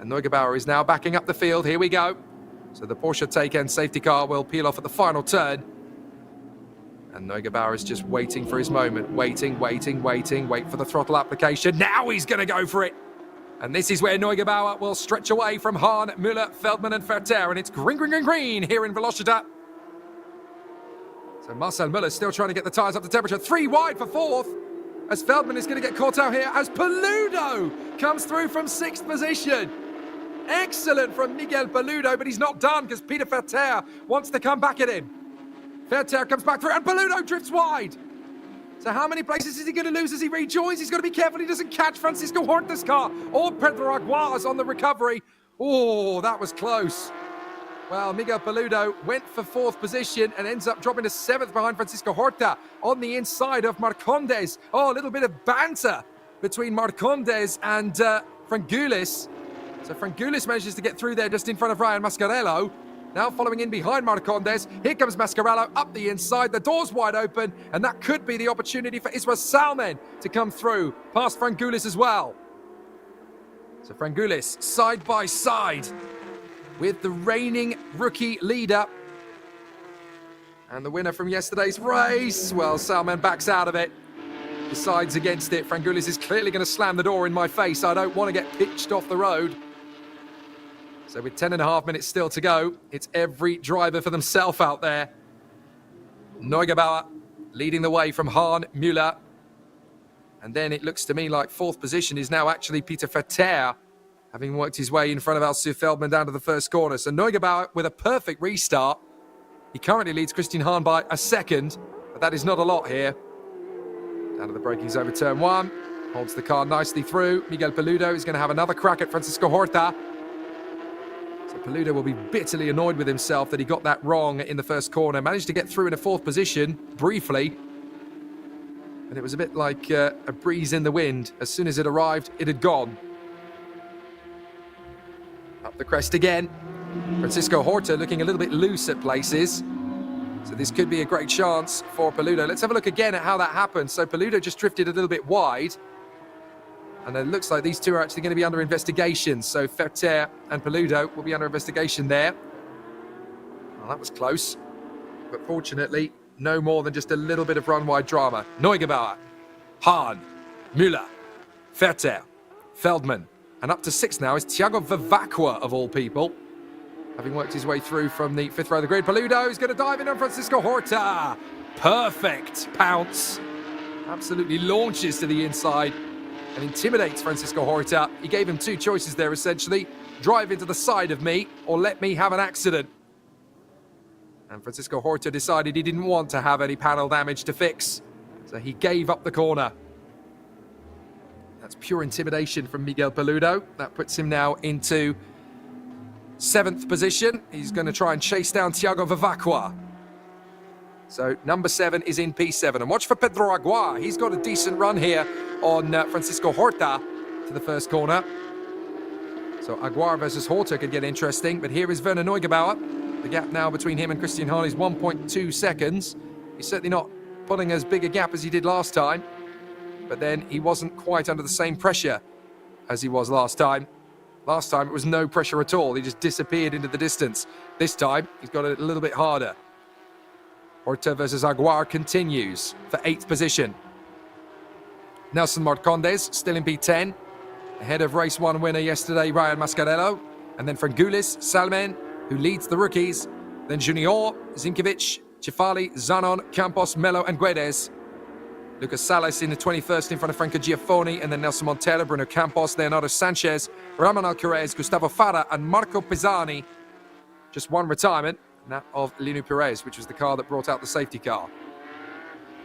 And Neugebauer is now backing up the field. Here we go. So the Porsche Taycan safety car will peel off at the final turn. And Neugebauer is just waiting for his moment. Wait for the throttle application. Now he's going to go for it. And this is where Neugebauer will stretch away from Hahn, Müller, Feldman and Ferter. And it's green here in Velocitta. So Marcel Müller still trying to get the tyres up to temperature. 3 wide for fourth. As Feldman is going to get caught out here as Peludo comes through from 6th position. Excellent from Miguel Peludo, but he's not done because Peter Ferter wants to come back at him. Ferter comes back through and Peludo drifts wide. So how many places is he going to lose as he rejoins? He's got to be careful he doesn't catch Francisco Horta's car or Pedro Agua's on the recovery. Oh, that was close. Well, Miguel Peludo went for 4th position and ends up dropping to 7th behind Francisco Horta on the inside of Marcondes. Oh, a little bit of banter between Marcondes and Frangulis. So Frangulis manages to get through there just in front of Ryan Mascarello. Now following in behind Marcondes. Here comes Mascarello up the inside. The door's wide open, and that could be the opportunity for Isra Salmen to come through past Frangulis as well. So Frangulis side by side with the reigning rookie leader and the winner from yesterday's race. Well, Salman backs out of it, decides against it. Frangulis is clearly going to slam the door in my face. I don't want to get pitched off the road. So with 10.5 minutes still to go, it's every driver for themselves out there. Neugebauer leading the way from Hahn, Müller. And then it looks to me like 4th position is now actually Peter Ferter, having worked his way in front of Alsu Feldman down to the first corner. So Neugebauer with a perfect restart. He currently leads Christian Hahn by a second, but that is not a lot here. Down to the braking zone over turn 1. Holds the car nicely through. Miguel Peludo is going to have another crack at Francisco Horta. So Peludo will be bitterly annoyed with himself that he got that wrong in the first corner. Managed to get through in a 4th position, briefly. And it was a bit like a breeze in the wind. As soon as it arrived, it had gone. Up the crest again. Francisco Horta looking a little bit loose at places. So this could be a great chance for Peludo. Let's have a look again at how that happened. So Peludo just drifted a little bit wide. And it looks like these two are actually going to be under investigation. So Ferter and Peludo will be under investigation there. Well, that was close. But fortunately, no more than just a little bit of run-wide drama. Neugebauer, Hahn, Müller, Ferter, Feldman. And up to 6th now is Thiago Vivacqua, of all people. Having worked his way through from the 5th row of the grid. Peludo is going to dive in on Francisco Horta. Perfect pounce. Absolutely launches to the inside and intimidates Francisco Horta. He gave him 2 choices there, essentially. Drive into the side of me or let me have an accident. And Francisco Horta decided he didn't want to have any panel damage to fix. So he gave up the corner. That's pure intimidation from Miguel Peludo. That puts him now into 7th position. He's going to try and chase down Thiago Vivacqua. So number 7 is in P7. And watch for Pedro Agua. He's got a decent run here on Francisco Horta to the first corner. So Agua versus Horta could get interesting. But here is Werner Neugebauer. The gap now between him and Christian Hahn is 1.2 seconds. He's certainly not pulling as big a gap as he did last time. But then he wasn't quite under the same pressure as he was last time. Last time it was no pressure at all. He just disappeared into the distance. This time he's got it a little bit harder. Horta versus Aguar continues for 8th position. Nelson Marcondes still in P10. Ahead of race 1 winner yesterday, Ryan Mascarello. And then Frangulis, Salmen, who leads the rookies. Then Junior, Zinkovic, Cifali, Zanon, Campos, Melo and Guedes. Lucas Salas in the 21st in front of Franco Giaffoni, and then Nelson Montero, Bruno Campos, Leonardo Sanchez, Ramon Alcaraz, Gustavo Fara and Marco Pisani. Just one retirement, and that of Lino Perez, which was the car that brought out the safety car.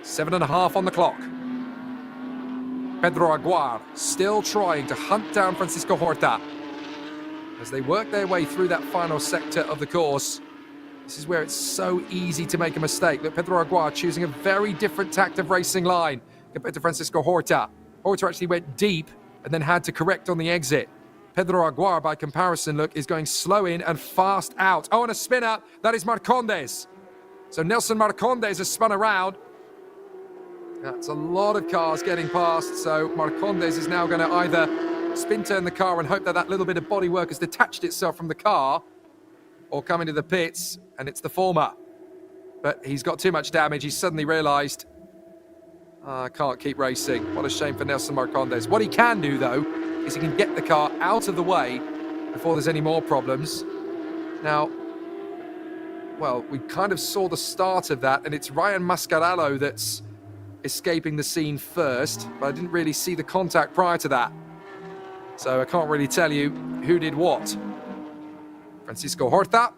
7.5 on the clock. Pedro Aguar still trying to hunt down Francisco Horta as they work their way through that final sector of the course. This is where it's so easy to make a mistake. Look, Pedro Aguar choosing a very different tact of racing line compared to Francisco Horta. Horta actually went deep and then had to correct on the exit. Pedro Aguar, by comparison, look, is going slow in and fast out. Oh, and a spinner. That is Marcondes. So Nelson Marcondes has spun around. That's a lot of cars getting past. So Marcondes is now going to either spin turn the car and hope that that little bit of bodywork has detached itself from the car, or come into the pits, and it's the former. But he's got too much damage. He's suddenly realised, I can't keep racing. What a shame for Nelson Marcondes. What he can do, though, is he can get the car out of the way before there's any more problems. Now, well, we kind of saw the start of that, and it's Ryan Mascarello that's escaping the scene first, but I didn't really see the contact prior to that. So I can't really tell you who did what. Francisco Horta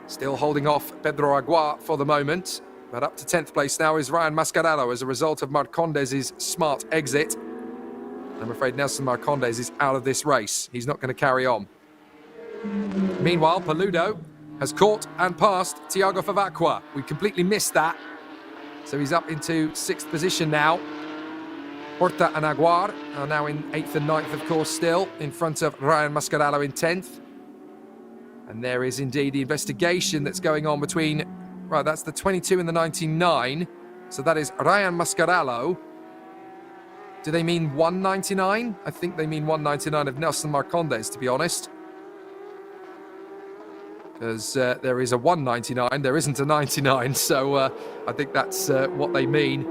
still holding off Pedro Aguar for the moment, but up to 10th place now is Ryan Mascarello as a result of Marcondes' smart exit. I'm afraid Nelson Marcondes is out of this race. He's not going to carry on. Meanwhile, Paludo has caught and passed Tiago Favacqua. We completely missed that. So he's up into 6th position now. Horta and Aguar are now in 8th and 9th, of course, still in front of Ryan Mascarello in 10th. And there is indeed the investigation that's going on between, right, that's the 22 and the 99. So that is Ryan Mascarello. Do they mean 199? I think they mean 199 of Nelson Marcondes, to be honest. Because there is a 199, there isn't a 99. So I think that's what they mean.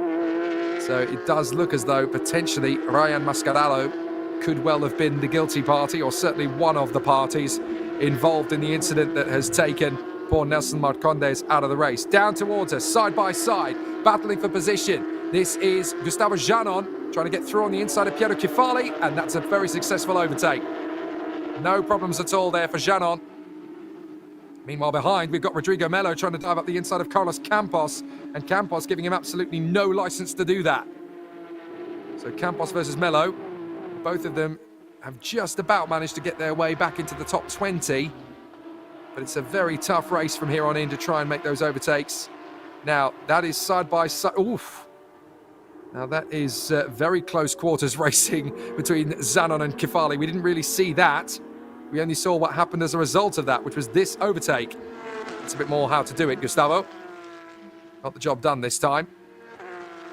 So it does look as though potentially Ryan Mascarello could well have been the guilty party, or certainly one of the parties involved in the incident that has taken poor Nelson Marcondes out of the race. Down towards us, side by side, battling for position. This is Gustavo Janon trying to get through on the inside of Piero Cifali, and that's a very successful overtake. No problems at all there for Janon. Meanwhile, behind, we've got Rodrigo Melo trying to dive up the inside of Carlos Campos, and Campos giving him absolutely no license to do that. So Campos versus Melo, both of them have just about managed to get their way back into the top 20. But it's a very tough race from here on in to try and make those overtakes. Now, that is side by side. Oof. Now, that is very close quarters racing between Zanon and Cifali. We didn't really see that. We only saw what happened as a result of that, which was this overtake. It's a bit more how to do it, Gustavo. Got the job done this time.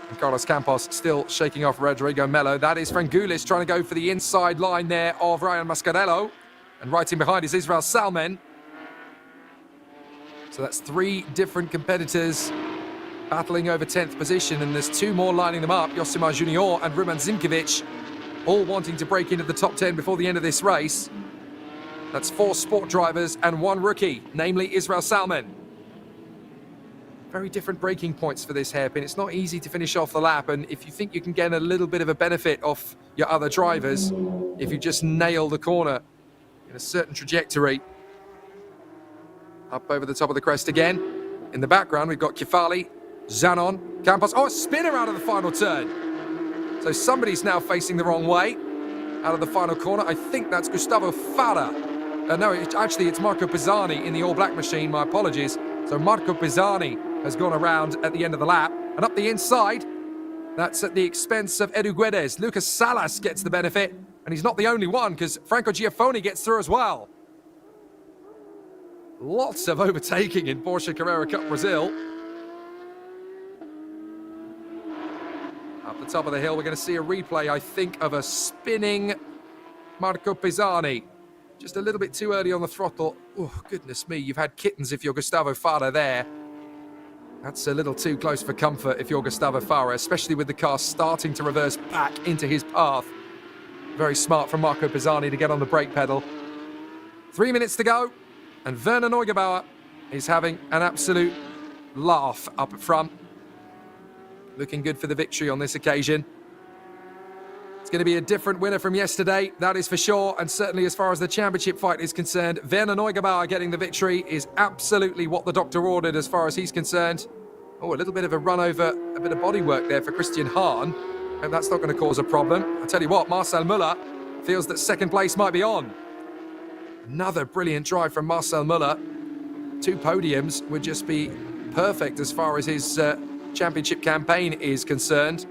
And Carlos Campos still shaking off Rodrigo Melo. That is Frangulis trying to go for the inside line there of Ryan Mascarello. And right in behind is Israel Salmen. So that's 3 different competitors battling over 10th position. And there's 2 more lining them up. Josimar Junior and Ruman Zimkovic, all wanting to break into the top 10 before the end of this race. That's 4 sport drivers and 1 rookie, namely Israel Salmen. Very different braking points for this hairpin. It's not easy to finish off the lap, and if you think you can get a little bit of a benefit off your other drivers, if you just nail the corner in a certain trajectory. Up over the top of the crest again. In the background, we've got Cifali, Zanon, Campos. Oh, a spinner out of the final turn. So somebody's now facing the wrong way out of the final corner. I think that's Gustavo Fara. No, it's Marco Pisani in the all-black machine. My apologies. So Marco Pisani has gone around at the end of the lap. And up the inside, that's at the expense of Edu Guedes. Lucas Salas gets the benefit. And he's not the only one, because Franco Giaffoni gets through as well. Lots of overtaking in Porsche Carrera Cup Brasil. Up the top of the hill, we're going to see a replay, I think, of a spinning Marco Pisani. Just a little bit too early on the throttle. Oh, goodness me, you've had kittens if you're Gustavo Fara there. That's a little too close for comfort if you're Gustavo Fara, especially with the car starting to reverse back into his path. Very smart from Marco Pisani to get on the brake pedal. 3 minutes to go, and Werner Neugebauer is having an absolute laugh up at front. Looking good for the victory on this occasion. It's going to be a different winner from yesterday, that is for sure. And certainly as far as the championship fight is concerned, Werner Neugebauer getting the victory is absolutely what the doctor ordered as far as he's concerned. Oh, a little bit of a run over, a bit of bodywork there for Christian Hahn. And that's not going to cause a problem. I tell you what, Marcel Müller feels that second place might be on. Another brilliant drive from Marcel Müller. 2 podiums would just be perfect as far as his championship campaign is concerned.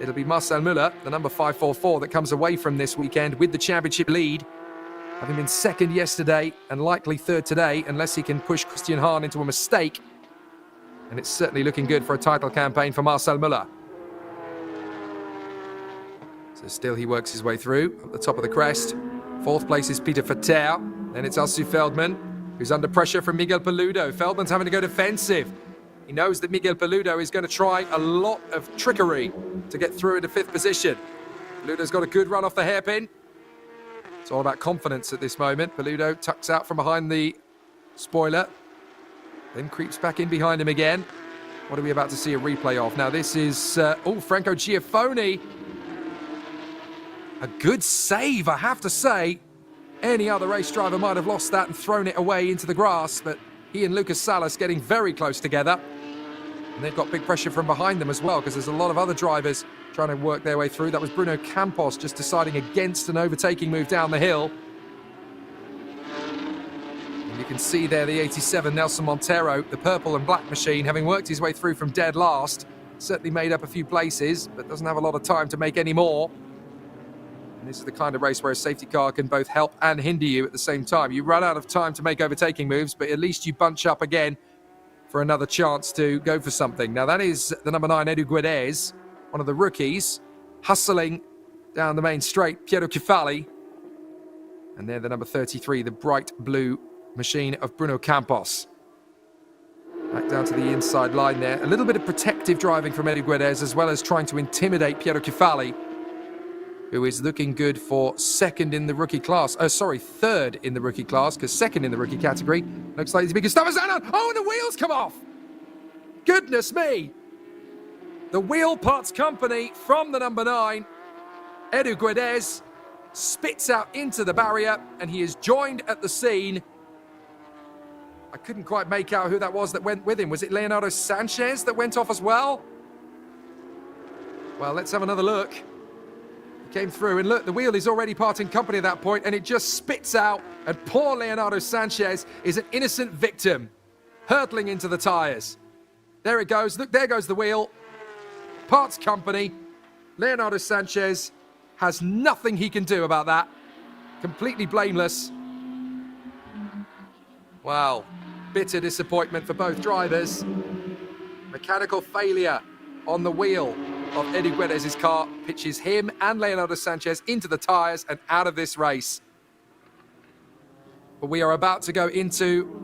It'll be Marcel Müller, the number 544, that comes away from this weekend with the championship lead, having been second yesterday and likely third today, unless he can push Christian Hahn into a mistake. And it's certainly looking good for a title campaign for Marcel Müller. So still he works his way through at the top of the crest. 4th place is Peter Vetter. Then it's Alsu Feldman, who's under pressure from Miguel Peludo. Feldman's having to go defensive. He knows that Miguel Peludo is going to try a lot of trickery to get through into 5th position. Peludo's got a good run off the hairpin. It's all about confidence at this moment. Peludo tucks out from behind the spoiler, then creeps back in behind him again. What are we about to see a replay of? Now this is, Franco Giaffoni. A good save, I have to say. Any other race driver might have lost that and thrown it away into the grass, but he and Lucas Salas getting very close together. And they've got big pressure from behind them as well, because there's a lot of other drivers trying to work their way through. That was Bruno Campos just deciding against an overtaking move down the hill. And you can see there the 87 Nelson Montero, the purple and black machine, having worked his way through from dead last. Certainly made up a few places, but doesn't have a lot of time to make any more. And this is the kind of race where a safety car can both help and hinder you at the same time. You run out of time to make overtaking moves, but at least you bunch up again for another chance to go for something. Now that is the number 9, Edu Guedes, one of the rookies, hustling down the main straight, Piero Cifali. And they're the number 33, the bright blue machine of Bruno Campos. Back down to the inside line there. A little bit of protective driving from Edu Guedes, as well as trying to intimidate Piero Cifali, who is looking good for third in the rookie class, because second in the rookie category looks like he's big Gustavo Zanon. Oh, and the wheels come off! Goodness me! The wheel parts company from the number 9, Edu Guedes, spits out into the barrier, and he is joined at the scene. I couldn't quite make out who that was that went with him. Was it Leonardo Sanchez that went off as well? Well, let's have another look. Came through, and look, the wheel is already parting company at that point, and it just spits out, and poor Leonardo Sanchez is an innocent victim, hurtling into the tyres. There it goes. Look, there goes the wheel. Parts company. Leonardo Sanchez has nothing he can do about that. Completely blameless. Wow. Bitter disappointment for both drivers. Mechanical failure on the wheel of Edu Guedes' car pitches him and Leonardo Sanchez into the tyres and out of this race. But we are about to go into...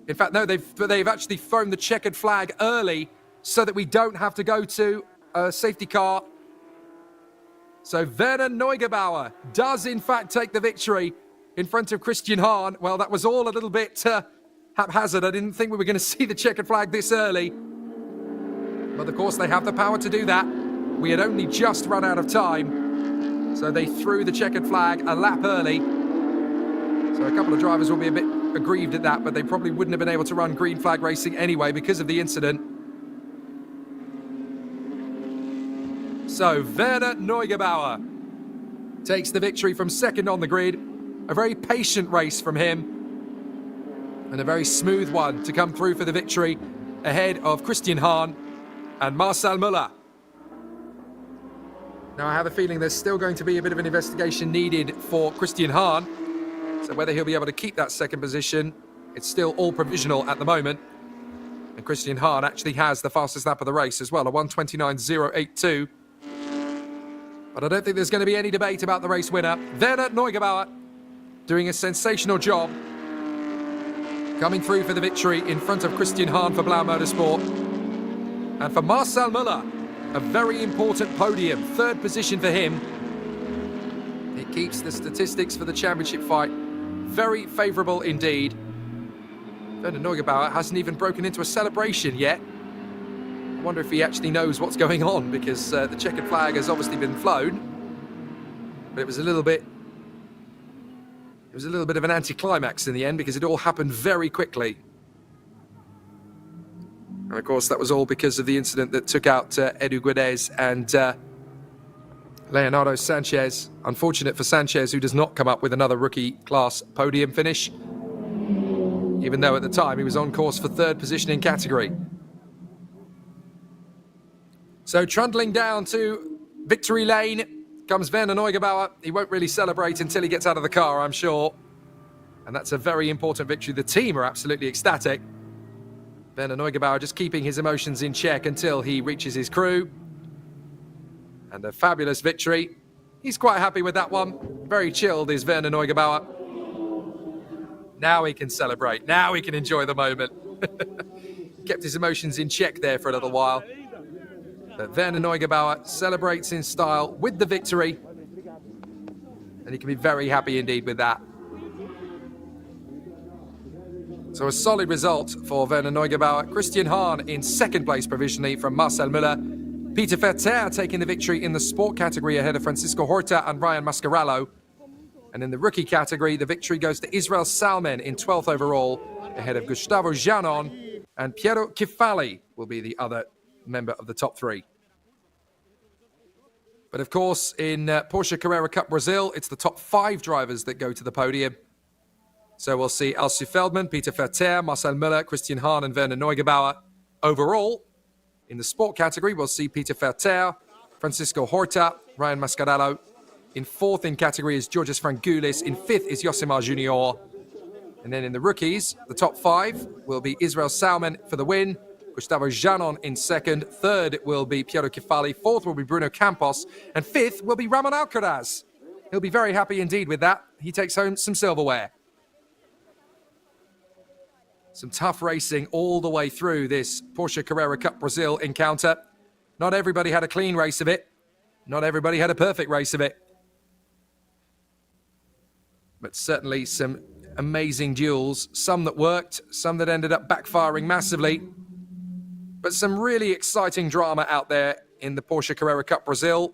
In fact, no, they've actually thrown the checkered flag early so that we don't have to go to a safety car. So Werner Neugebauer does in fact take the victory in front of Christian Hahn. Well, that was all a little bit haphazard. I didn't think we were going to see the checkered flag this early. But of course, they have the power to do that. We had only just run out of time, so they threw the checkered flag a lap early. So a couple of drivers will be a bit aggrieved at that, but they probably wouldn't have been able to run green flag racing anyway because of the incident. So Werner Neugebauer takes the victory from second on the grid. A very patient race from him, and a very smooth one to come through for the victory ahead of Christian Hahn and Marcel Müller. Now I have a feeling there's still going to be a bit of an investigation needed for Christian Hahn. So whether he'll be able to keep that second position, it's still all provisional at the moment. And Christian Hahn actually has the fastest lap of the race as well, a 1:29.082. But I don't think there's going to be any debate about the race winner. Werner Neugebauer doing a sensational job, coming through for the victory in front of Christian Hahn for Blau Motorsport. And for Marcel Müller, a very important podium, third position for him. It keeps the statistics for the championship fight very favourable indeed Werner Neugebauer hasn't even broken into a celebration yet. I wonder if he actually knows what's going on, because the checkered flag has obviously been flown. But it was a little bit of an anticlimax in the end, because it all happened very quickly. And of course, that was all because of the incident that took out Edu Guedes and Leonardo Sanchez. Unfortunate for Sanchez, who does not come up with another rookie class podium finish, even though at the time he was on course for third position in category. So trundling down to victory lane comes Werner Neugebauer. He won't really celebrate until he gets out of the car, I'm sure. And that's a very important victory. The team are absolutely ecstatic. Werner Neugebauer just keeping his emotions in check until he reaches his crew. And a fabulous victory. He's quite happy with that one. Very chilled is Werner Neugebauer. Now he can celebrate. Now he can enjoy the moment. Kept his emotions in check there for a little while. But Werner Neugebauer celebrates in style with the victory. And he can be very happy indeed with that. So a solid result for Werner Neugebauer. Christian Hahn in second place provisionally from Marcel Müller. Peter Verter taking the victory in the sport category ahead of Francisco Horta and Ryan Mascarello. And in the rookie category, the victory goes to Israel Salmen in 12th overall ahead of Gustavo Janon, and Piero Kifali will be the other member of the top three. But of course, in Porsche Carrera Cup Brasil, it's the top 5 drivers that go to the podium. So we'll see Alcy Feldman, Peter Verter, Marcel Müller, Christian Hahn and Werner Neugebauer. Overall, in the sport category, we'll see Peter Verter, Francisco Horta, Ryan Mascarello. In 4th in category is Georges Frangoulis. In 5th is Yosemar Junior. And then in the rookies, the top 5 will be Israel Salmen for the win, Gustavo Janon in 2nd, 3rd will be Piero Kifali, 4th will be Bruno Campos, and 5th will be Ramon Alcaraz. He'll be very happy indeed with that. He takes home some silverware. Some tough racing all the way through this Porsche Carrera Cup Brasil encounter. Not everybody had a clean race of it. Not everybody had a perfect race of it. But certainly some amazing duels. Some that worked, some that ended up backfiring massively. But some really exciting drama out there in the Porsche Carrera Cup Brasil.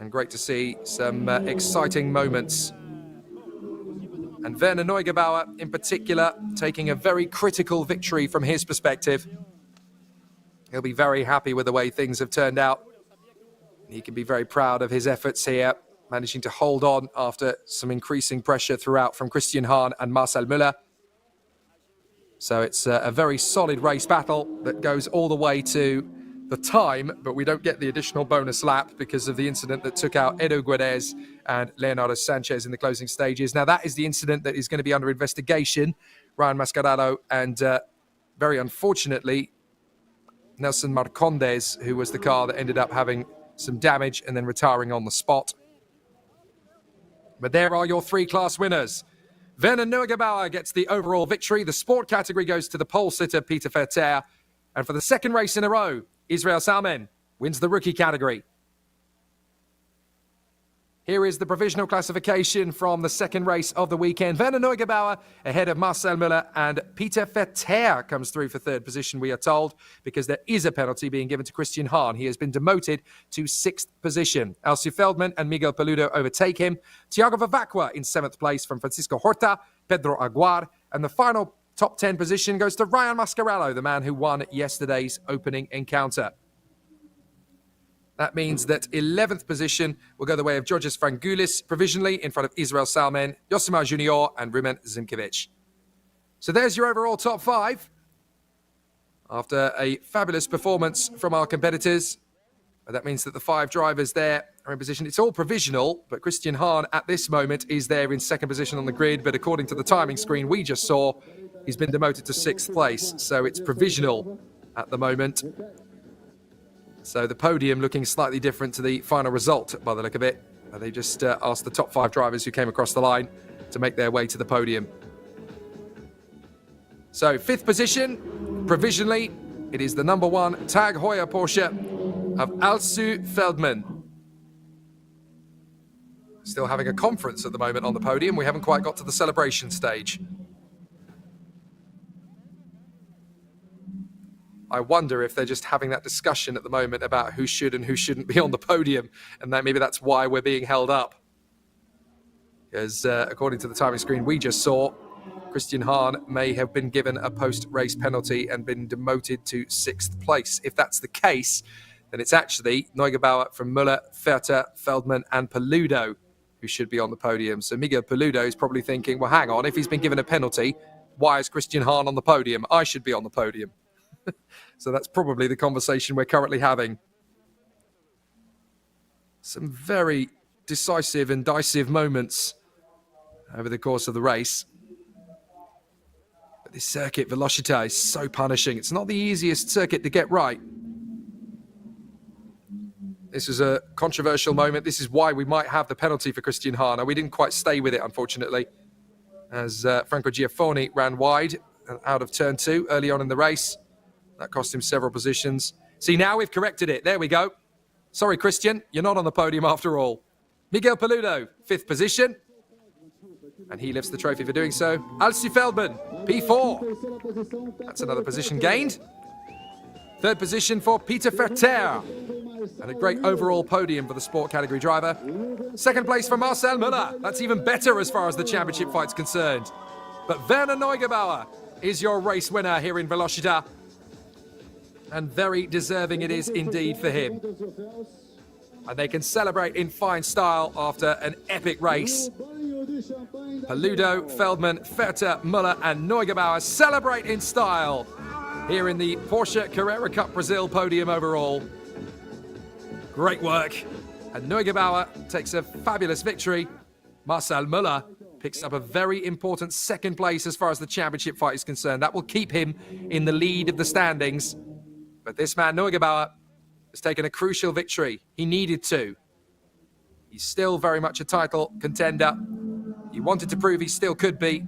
And great to see some exciting moments. And Werner Neugebauer, in particular, taking a very critical victory from his perspective. He'll be very happy with the way things have turned out. He can be very proud of his efforts here, managing to hold on after some increasing pressure throughout from Christian Hahn and Marcel Müller. So it's a very solid race battle that goes all the way to the time, but we don't get the additional bonus lap because of the incident that took out Edu Guedes and Leonardo Sanchez in the closing stages. Now, that is the incident that is going to be under investigation. Ryan Mascarello and, very unfortunately, Nelson Marcondes, who was the car that ended up having some damage and then retiring on the spot. But there are your 3 class winners. Werner Neugebauer gets the overall victory. The sport category goes to the pole sitter, Peter Verter. And for the second race in a row, Israel Salmen wins the rookie category. Here is the provisional classification from the second race of the weekend. Werner Neugebauer ahead of Marcel Müller, and Peter Verter comes through for third position, we are told, because there is a penalty being given to Christian Hahn. He has been demoted to 6th position. Alcy Feldman and Miguel Peludo overtake him. Thiago Vavacqua in 7th place from Francisco Horta, Pedro Aguar, and the final top 10 position goes to Ryan Mascarello, the man who won yesterday's opening encounter. That means that 11th position will go the way of Georges Frangoulis, provisionally in front of Israel Salmen, Yosemar Junior and Rumen Zimkiewicz. So there's your overall top 5. After a fabulous performance from our competitors, that means that the 5 drivers there are in position. It's all provisional, but Christian Hahn at this moment is there in 2nd position on the grid, but according to the timing screen we just saw, he's been demoted to 6th place, so it's provisional at the moment. So the podium looking slightly different to the final result by the look of it. They just asked the top 5 drivers who came across the line to make their way to the podium. So 5th position, provisionally, it is the number 1 Tag Heuer Porsche of Alcy Feldman. Still having a conference at the moment on the podium. We haven't quite got to the celebration stage. I wonder if they're just having that discussion at the moment about who should and who shouldn't be on the podium, and that maybe that's why we're being held up. Because according to the timing screen we just saw, Christian Hahn may have been given a post-race penalty and been demoted to 6th place. If that's the case, then it's actually Neugebauer from Müller, Vetter, Feldman and Paludo who should be on the podium. So Miguel Paludo is probably thinking, well, hang on, if he's been given a penalty, why is Christian Hahn on the podium? I should be on the podium. So that's probably the conversation we're currently having. Some very decisive and decisive moments over the course of the race. But this circuit, Velocitta, is so punishing. It's not the easiest circuit to get right. This is a controversial moment. This is why we might have the penalty for Christian Hahn. We didn't quite stay with it, unfortunately, as Franco Giaffoni ran wide and out of turn 2 early on in the race. That cost him several positions. See, now we've corrected it. There we go. Sorry, Christian, you're not on the podium after all. Miguel Paludo, 5th position. And he lifts the trophy for doing so. Alcy Feldman, P4. That's another position gained. 3rd position for Peter Vetter. And a great overall podium for the sport category driver. 2nd place for Marcel Müller. That's even better as far as the championship fight's concerned. But Werner Neugebauer is your race winner here in Velocitta. And very deserving it is indeed for him. And they can celebrate in fine style after an epic race. Paludo, Feldman, Vetter, Müller and Neugebauer celebrate in style here in the Porsche Carrera Cup Brasil podium overall. Great work. And Neugebauer takes a fabulous victory. Marcel Müller picks up a very important 2nd place as far as the championship fight is concerned. That will keep him in the lead of the standings. But this man, Neugebauer, has taken a crucial victory. He needed to. He's still very much a title contender. He wanted to prove he still could be.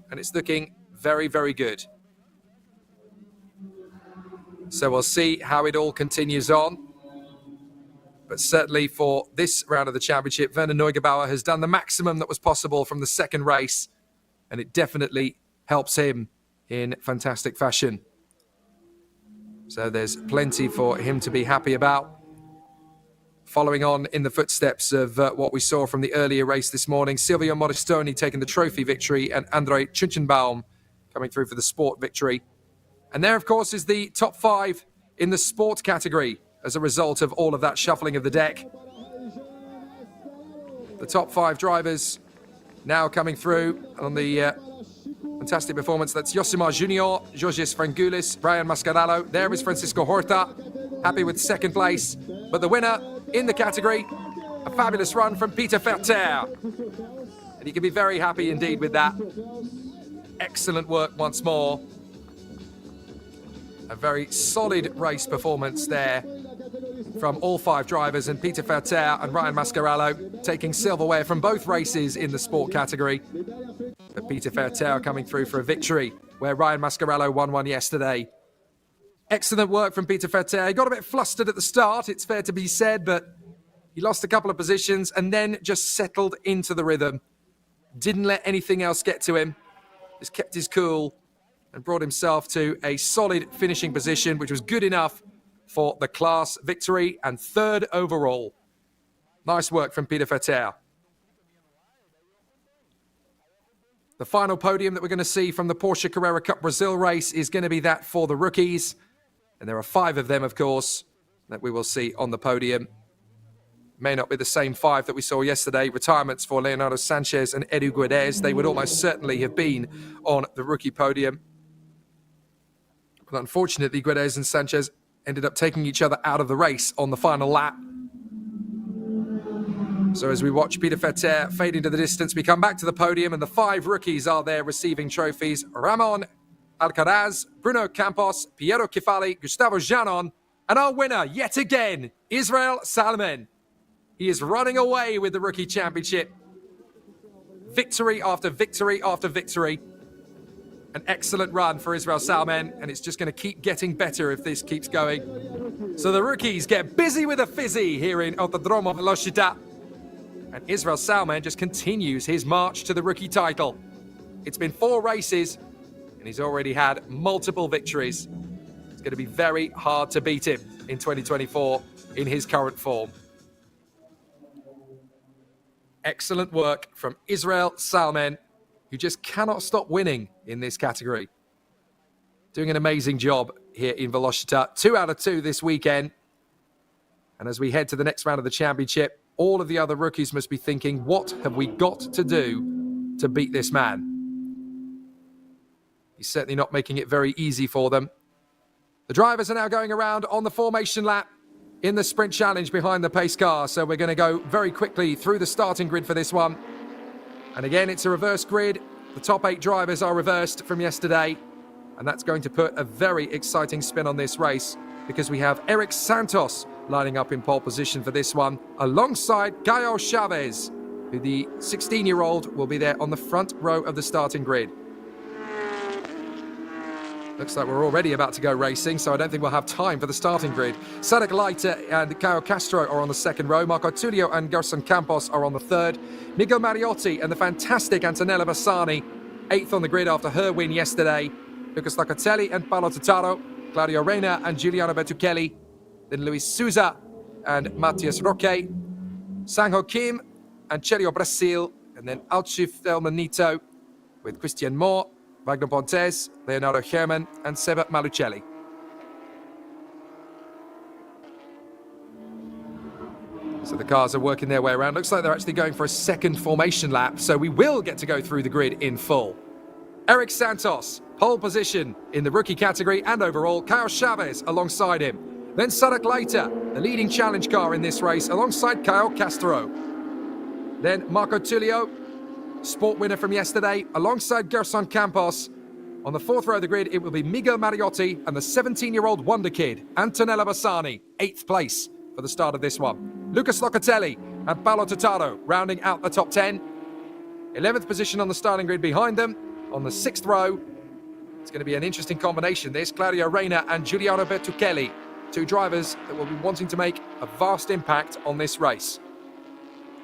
And it's looking very, very good. So we'll see how it all continues on. But certainly for this round of the championship, Werner Neugebauer has done the maximum that was possible from the 2nd race. And it definitely helps him in fantastic fashion. So there's plenty for him to be happy about. Following on in the footsteps of what we saw from the earlier race this morning, Silvio Moristoni taking the trophy victory and Andrei Chunchenbaum coming through for the sport victory. And there, of course, is the top 5 in the sport category as a result of all of that shuffling of the deck. The top 5 drivers now coming through on the fantastic performance. That's Josimar Junior, Georges Frangoulis, Brian Mascarello. There is Francisco Horta, happy with 2nd place. But the winner in the category, a fabulous run from Peter Vetter. And he can be very happy indeed with that. Excellent work once more. A very solid race performance there from all 5 drivers, and Peter Vetter and Ryan Mascarello taking silverware from both races in the sport category. But Peter Vetter coming through for a victory, where Ryan Mascarello won one yesterday. Excellent work from Peter Vetter. He got a bit flustered at the start, it's fair to be said, but he lost a couple of positions and then just settled into the rhythm. Didn't let anything else get to him. Just kept his cool and brought himself to a solid finishing position, which was good enough for the class victory and 3rd overall. Nice work from Peter Vetter. The final podium that we're going to see from the Porsche Carrera Cup Brasil race is going to be that for the rookies. And there are 5 of them, of course, that we will see on the podium. May not be the same 5 that we saw yesterday. Retirements for Leonardo Sanchez and Edu Guedes. They would almost certainly have been on the rookie podium. But unfortunately, Guedes and Sanchez ended up taking each other out of the race on the final lap. So as we watch Peter Vetter fade into the distance, we come back to the podium and the 5 rookies are there receiving trophies. Ramon Alcaraz, Bruno Campos, Piero Kifali, Gustavo Janon, and our winner yet again, Israel Salmen. He is running away with the rookie championship. Victory after victory after victory. An excellent run for Israel Salmen, and it's just going to keep getting better if this keeps going. So the rookies get busy with a fizzy here in Autódromo Velocitta. And Israel Salmen just continues his march to the rookie title. It's been 4 races, and he's already had multiple victories. It's going to be very hard to beat him in 2024 in his current form. Excellent work from Israel Salmen, who just cannot stop winning in this category. Doing an amazing job here in Velocitta. 2 out of 2 this weekend. And as we head to the next round of the championship, all of the other rookies must be thinking, what have we got to do to beat this man? He's certainly not making it very easy for them. The drivers are now going around on the formation lap in the sprint challenge behind the pace car. So we're going to go very quickly through the starting grid for this one. And again, it's a reverse grid. The top 8 drivers are reversed from yesterday. And that's going to put a very exciting spin on this race because we have Eric Santos lining up in pole position for this one alongside Caio Chavez, who the 16-year-old will be there on the front row of the starting grid. Looks like we're already about to go racing, so I don't think we'll have time for the starting grid. Sadek Leiter and Caio Castro are on the second row. Marco Tullio and Gerson Campos are on the third. Miguel Mariotti and the fantastic Antonella Bassani, 8th on the grid after her win yesterday. Lucas Locatelli and Paolo Totaro, Claudio Reina and Giuliano Bertuccelli. Then Luis Souza and Matias Roque. Sangho Kim and Celio Brasil. And then Alchif Del Manito with Christian Moore, Wagner Pontes, Leonardo Herman, and Seba Malucelli. So the cars are working their way around. Looks like they're actually going for a second formation lap, so we will get to go through the grid in full. Eric Santos, pole position in the rookie category and overall. Caio Chavez alongside him. Then Sadek Leiter, the leading challenge car in this race, alongside Caio Castro. Then Marco Tullio, sport winner from yesterday, alongside Gerson Campos. On the 4th row of the grid, it will be Miguel Mariotti and the 17-year-old wonder kid, Antonella Bassani, 8th place for the start of this one. Lucas Locatelli and Paolo Totaro rounding out the top 10. 11th position on the starting grid behind them. On the 6th row, it's going to be an interesting combination, this. Claudio Reina and Giuliano Bertuccelli, 2 drivers that will be wanting to make a vast impact on this race.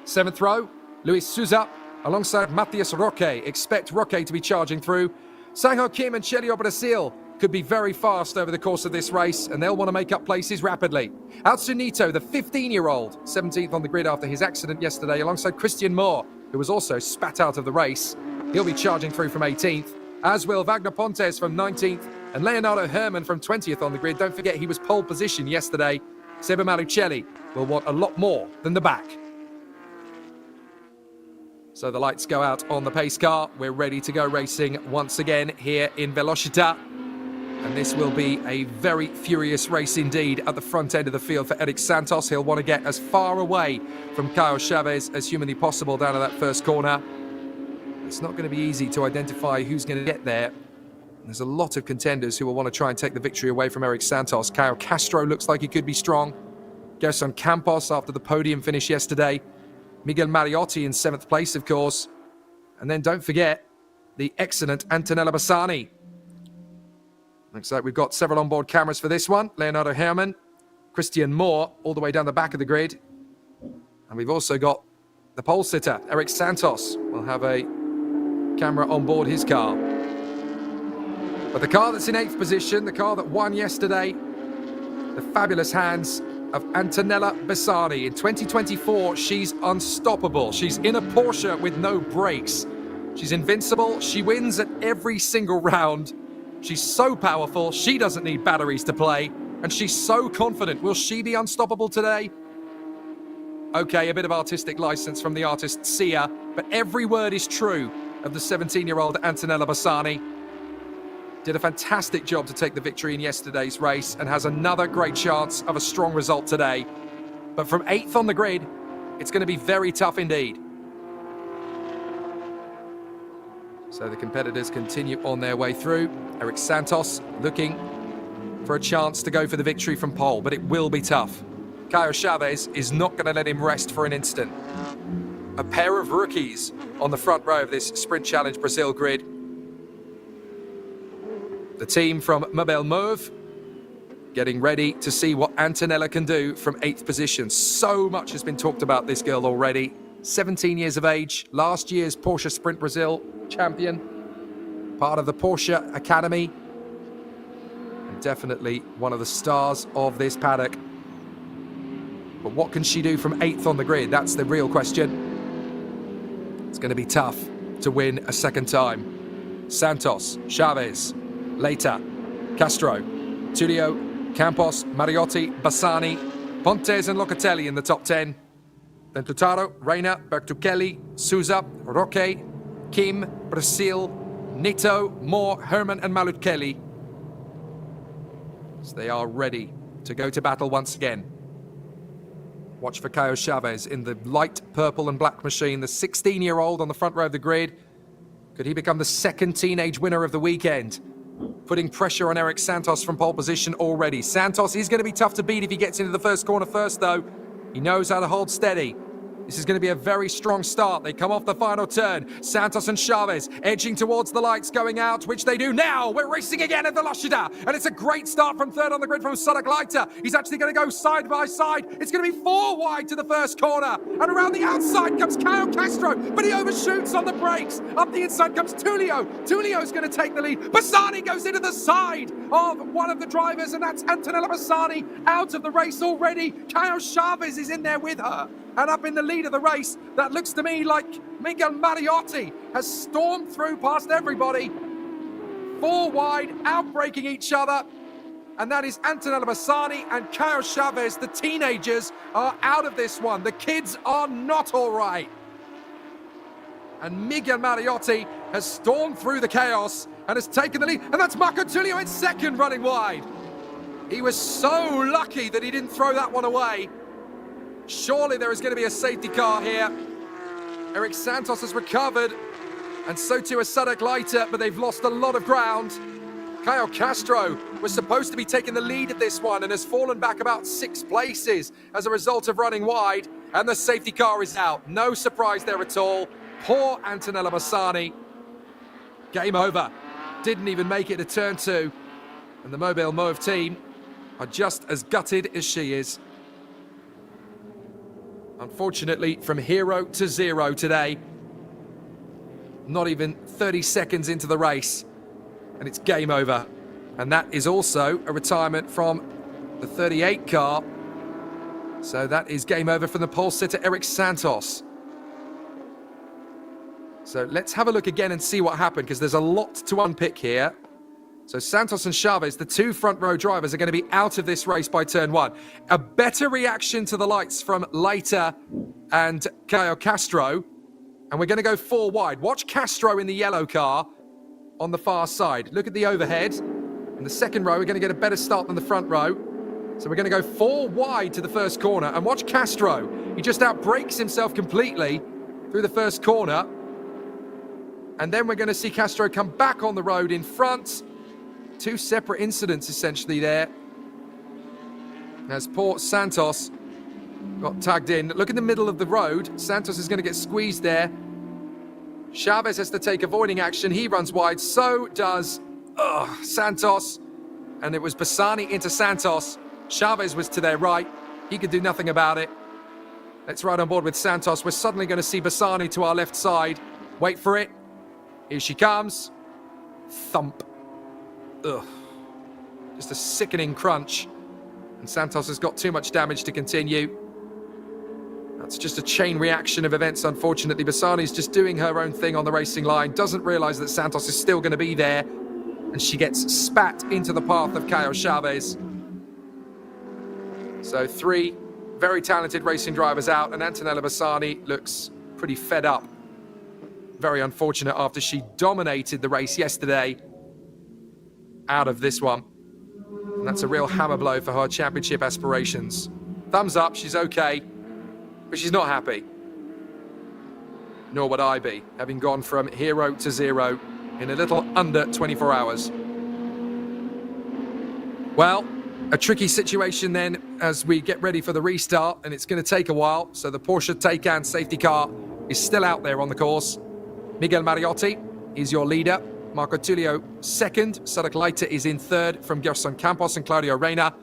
7th row, Luis Souza alongside Matias Roque. Expect Roque to be charging through. Sangho Kim and Celio Brasil could be very fast over the course of this race, and they'll want to make up places rapidly. Altsunito, the 15-year-old, 17th on the grid after his accident yesterday, alongside Christian Moore, who was also spat out of the race. He'll be charging through from 18th, as will Wagner Pontes from 19th, and Leonardo Herman from 20th on the grid. Don't forget he was pole position yesterday. Seba Malucelli will want a lot more than the back. So the lights go out on the pace car. We're ready to go racing once again here in Velocitta. And this will be a very furious race indeed at the front end of the field for Eric Santos. He'll want to get as far away from Caio Chavez as humanly possible down to that first corner. It's not going to be easy to identify who's going to get there. There's a lot of contenders who will want to try and take the victory away from Eric Santos. Caio Castro looks like he could be strong. Gerson Campos after the podium finish yesterday. Miguel Mariotti in 7th place, of course. And then don't forget the excellent Antonella Bassani. Looks like we've got several onboard cameras for this one. Leonardo Herman, Christian Moore, all the way down the back of the grid. And we've also got the pole sitter, Eric Santos, will have a camera on board his car. But the car that's in 8th position, the car that won yesterday, the fabulous hands of Antonella Bassani. In 2024, she's unstoppable. She's in a Porsche with no brakes. She's invincible. She wins at every single round. She's so powerful. She doesn't need batteries to play. And she's so confident. Will she be unstoppable today? Okay, a bit of artistic license from the artist Sia, but every word is true of the 17-year-old Antonella Bassani. Did a fantastic job to take the victory in yesterday's race and has another great chance of a strong result today. But from 8th on the grid, it's going to be very tough indeed. So the competitors continue on their way through. Eric Santos looking for a chance to go for the victory from pole, but it will be tough. Caio Chavez is not going to let him rest for an instant. A pair of rookies on the front row of this Sprint Challenge Brazil grid. The team from Mabel Mauve getting ready to see what Antonella can do from 8th position. So much has been talked about this girl already. 17 years of age, last year's Porsche Sprint Brazil champion, part of the Porsche Academy. And Definitely one of the stars of this paddock. But what can she do from 8th on the grid? That's the real question. It's going to be tough to win a second time. Santos, Chavez, later, Castro, Tullio, Campos, Mariotti, Bassani, Pontes and Locatelli in the top 10. Then Tutaro, Reina, Bertuccelli, Souza, Roque, Kim, Brasil, Nito, Moore, Herman and Malutkelly. So they are ready to go to battle once again. Watch for Caio Chavez in the light purple and black machine, the 16-year-old on the front row of the grid. Could he become the second teenage winner of the weekend? Putting pressure on Eric Santos from pole position already. Santos is going to be tough to beat if he gets into the first corner first, though. He knows how to hold steady. This is going to be a very strong start. They come off the final turn. Santos and Chavez edging towards the lights, going out, which they do now. We're racing again at Velocitta, and it's a great start from third on the grid from Sudek Leiter. He's actually going to go side by side. It's going to be 4 wide to the first corner, and around the outside comes Caio Castro, but he overshoots on the brakes. Up the inside comes Tullio. Tullio's going to take the lead. Bassani goes into the side of one of the drivers, and that's Antonella Bassani out of the race already. Caio Chavez is in there with her. And up in the lead of the race, that looks to me like Miguel Mariotti has stormed through past everybody. 4 wide, outbreaking each other. And that is Antonella Bassani and Caio Chavez. The teenagers are out of this one. The kids are not all right. And Miguel Mariotti has stormed through the chaos and has taken the lead. And that's Marco Tullio in second, running wide. He was so lucky that he didn't throw that one away. Surely there is going to be a safety car here. Eric Santos has recovered, and so too has Sudek Leiter, but they've lost a lot of ground. Caio Castro was supposed to be taking the lead at this one and has fallen back about 6 places as a result of running wide, and the safety car is out. No surprise there at all. Poor Antonella Bassani. Game over. Didn't even make it to turn 2. And the Mobile Mauve team are just as gutted as she is. Unfortunately, from hero to zero today. Not even 30 seconds into the race, and it's game over. And that is also a retirement from the 38 car. So that is game over for the pole sitter, Eric Santos. So let's have a look again and see what happened, because there's a lot to unpick here. So Santos and Chavez, the 2 front row drivers, are going to be out of this race by turn 1. A better reaction to the lights from Leiter and Caio Castro. And we're going to go 4 wide. Watch Castro in the yellow car on the far side. Look at the overhead. In the second row, we're going to get a better start than the front row. So we're going to go 4 wide to the first corner. And watch Castro. He just outbrakes himself completely through the first corner. And then we're going to see Castro come back on the road in front. 2 separate incidents essentially there. As poor Santos got tagged in. Look in the middle of the road. Santos is going to get squeezed there. Chavez has to take avoiding action. He runs wide. So does Santos. And it was Bassani into Santos. Chavez was to their right. He could do nothing about it. Let's ride on board with Santos. We're suddenly going to see Bassani to our left side. Wait for it. Here she comes. Thump. Ugh. Just a sickening crunch. And Santos has got too much damage to continue. That's just a chain reaction of events, unfortunately. Bassani's just doing her own thing on the racing line. Doesn't realise that Santos is still going to be there. And she gets spat into the path of Caio Chavez. So 3 very talented racing drivers out. And Antonella Bassani looks pretty fed up. Very unfortunate after she dominated the race yesterday. Out of this one. And that's a real hammer blow for her championship aspirations. Thumbs up, she's okay, but she's not happy. Nor would I be, having gone from hero to zero in a little under 24 hours. Well, a tricky situation then as we get ready for the restart, and it's going to take a while. So the Porsche Taycan safety car is still out there on the course. Miguel Mariotti is your leader. Marco Tullio second. Sudek Leiter is in third from Gerson Campos and Claudio Reina.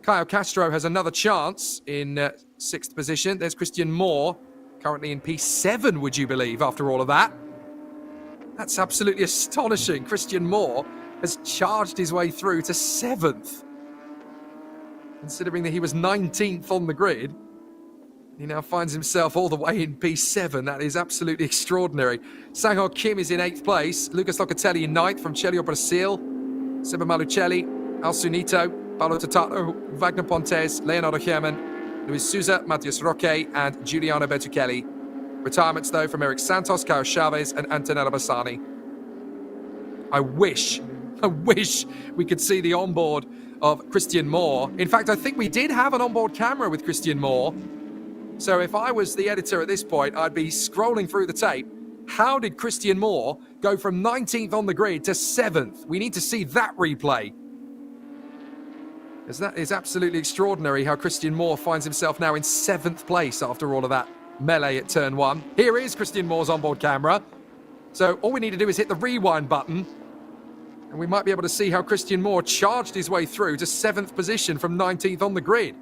Caio Castro has another chance in 6th position. There's Christian Moore, currently in P7, would you believe, after all of that? That's absolutely astonishing. Christian Moore has charged his way through to 7th. Considering that he was 19th on the grid, he now finds himself all the way in P7. That is absolutely extraordinary. Sang-Ho Kim is in 8th place. Lucas Locatelli in 9th from Celio Brasil. Seba Malucelli, Al Sunito, Paolo Tatato, Wagner Pontes, Leonardo Herman, Luis Souza, Matias Roque, and Giuliano Bertuccelli. Retirements, though, from Eric Santos, Caio Chavez, and Antonella Bassani. I wish we could see the onboard of Christian Moore. In fact, I think we did have an onboard camera with Christian Moore. So if I was the editor at this point, I'd be scrolling through the tape. How did Christian Moore go from 19th on the grid to 7th? We need to see that replay. Because that is absolutely extraordinary how Christian Moore finds himself now in 7th place after all of that melee at turn 1. Here is Christian Moore's onboard camera. So all we need to do is hit the rewind button, and we might be able to see how Christian Moore charged his way through to 7th position from 19th on the grid.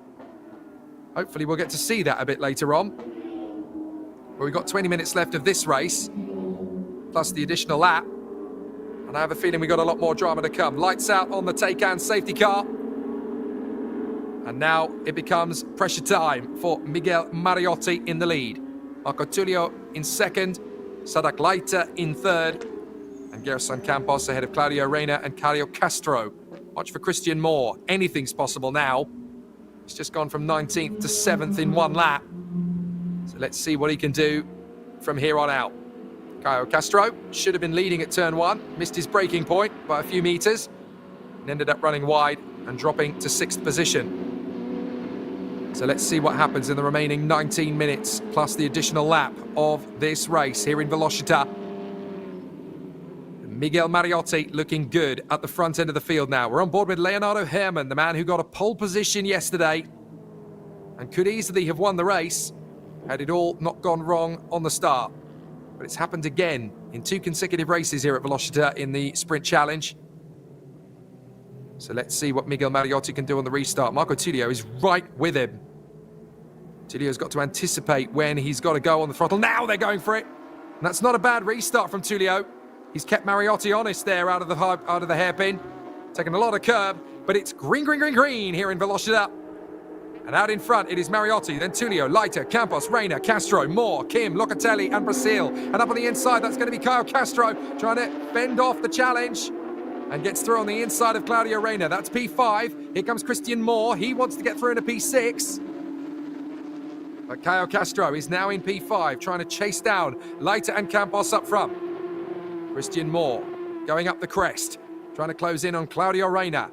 Hopefully we'll get to see that a bit later on. But we've got 20 minutes left of this race, plus the additional lap. And I have a feeling we've got a lot more drama to come. Lights out on the Taycan safety car. And now it becomes pressure time for Miguel Mariotti in the lead. Marco Tullio in 2nd, Sadak Leiter in 3rd, and Geração Campos ahead of Claudio Reina and Caio Castro. Watch for Christian Moore. Anything's possible now. He's just gone from 19th to 7th in 1 lap. So let's see what he can do from here on out. Caio Castro should have been leading at turn 1, missed his braking point by a few meters, and ended up running wide and dropping to 6th position. So let's see what happens in the remaining 19 minutes, plus the additional lap of this race here in Velocitta. Miguel Mariotti looking good at the front end of the field now. We're on board with Leonardo Herman, the man who got a pole position yesterday and could easily have won the race had it all not gone wrong on the start. But it's happened again in 2 consecutive races here at Velocitta in the Sprint Challenge. So let's see what Miguel Mariotti can do on the restart. Marco Tullio is right with him. Tullio's got to anticipate when he's got to go on the throttle. Now they're going for it. And that's not a bad restart from Tullio. He's kept Mariotti honest there out of the hairpin. Taking a lot of curb, but it's green, green, green, green here in Velocitta. And out in front, it is Mariotti, then Tullio, Leiter, Campos, Reina, Castro, Moore, Kim, Locatelli, and Brasil. And up on the inside, that's going to be Caio Castro trying to fend off the challenge and gets through on the inside of Claudio Reina. That's P5. Here comes Christian Moore. He wants to get through into P6. But Caio Castro is now in P5, trying to chase down Leiter and Campos up front. Christian Moore going up the crest, trying to close in on Claudio Reina.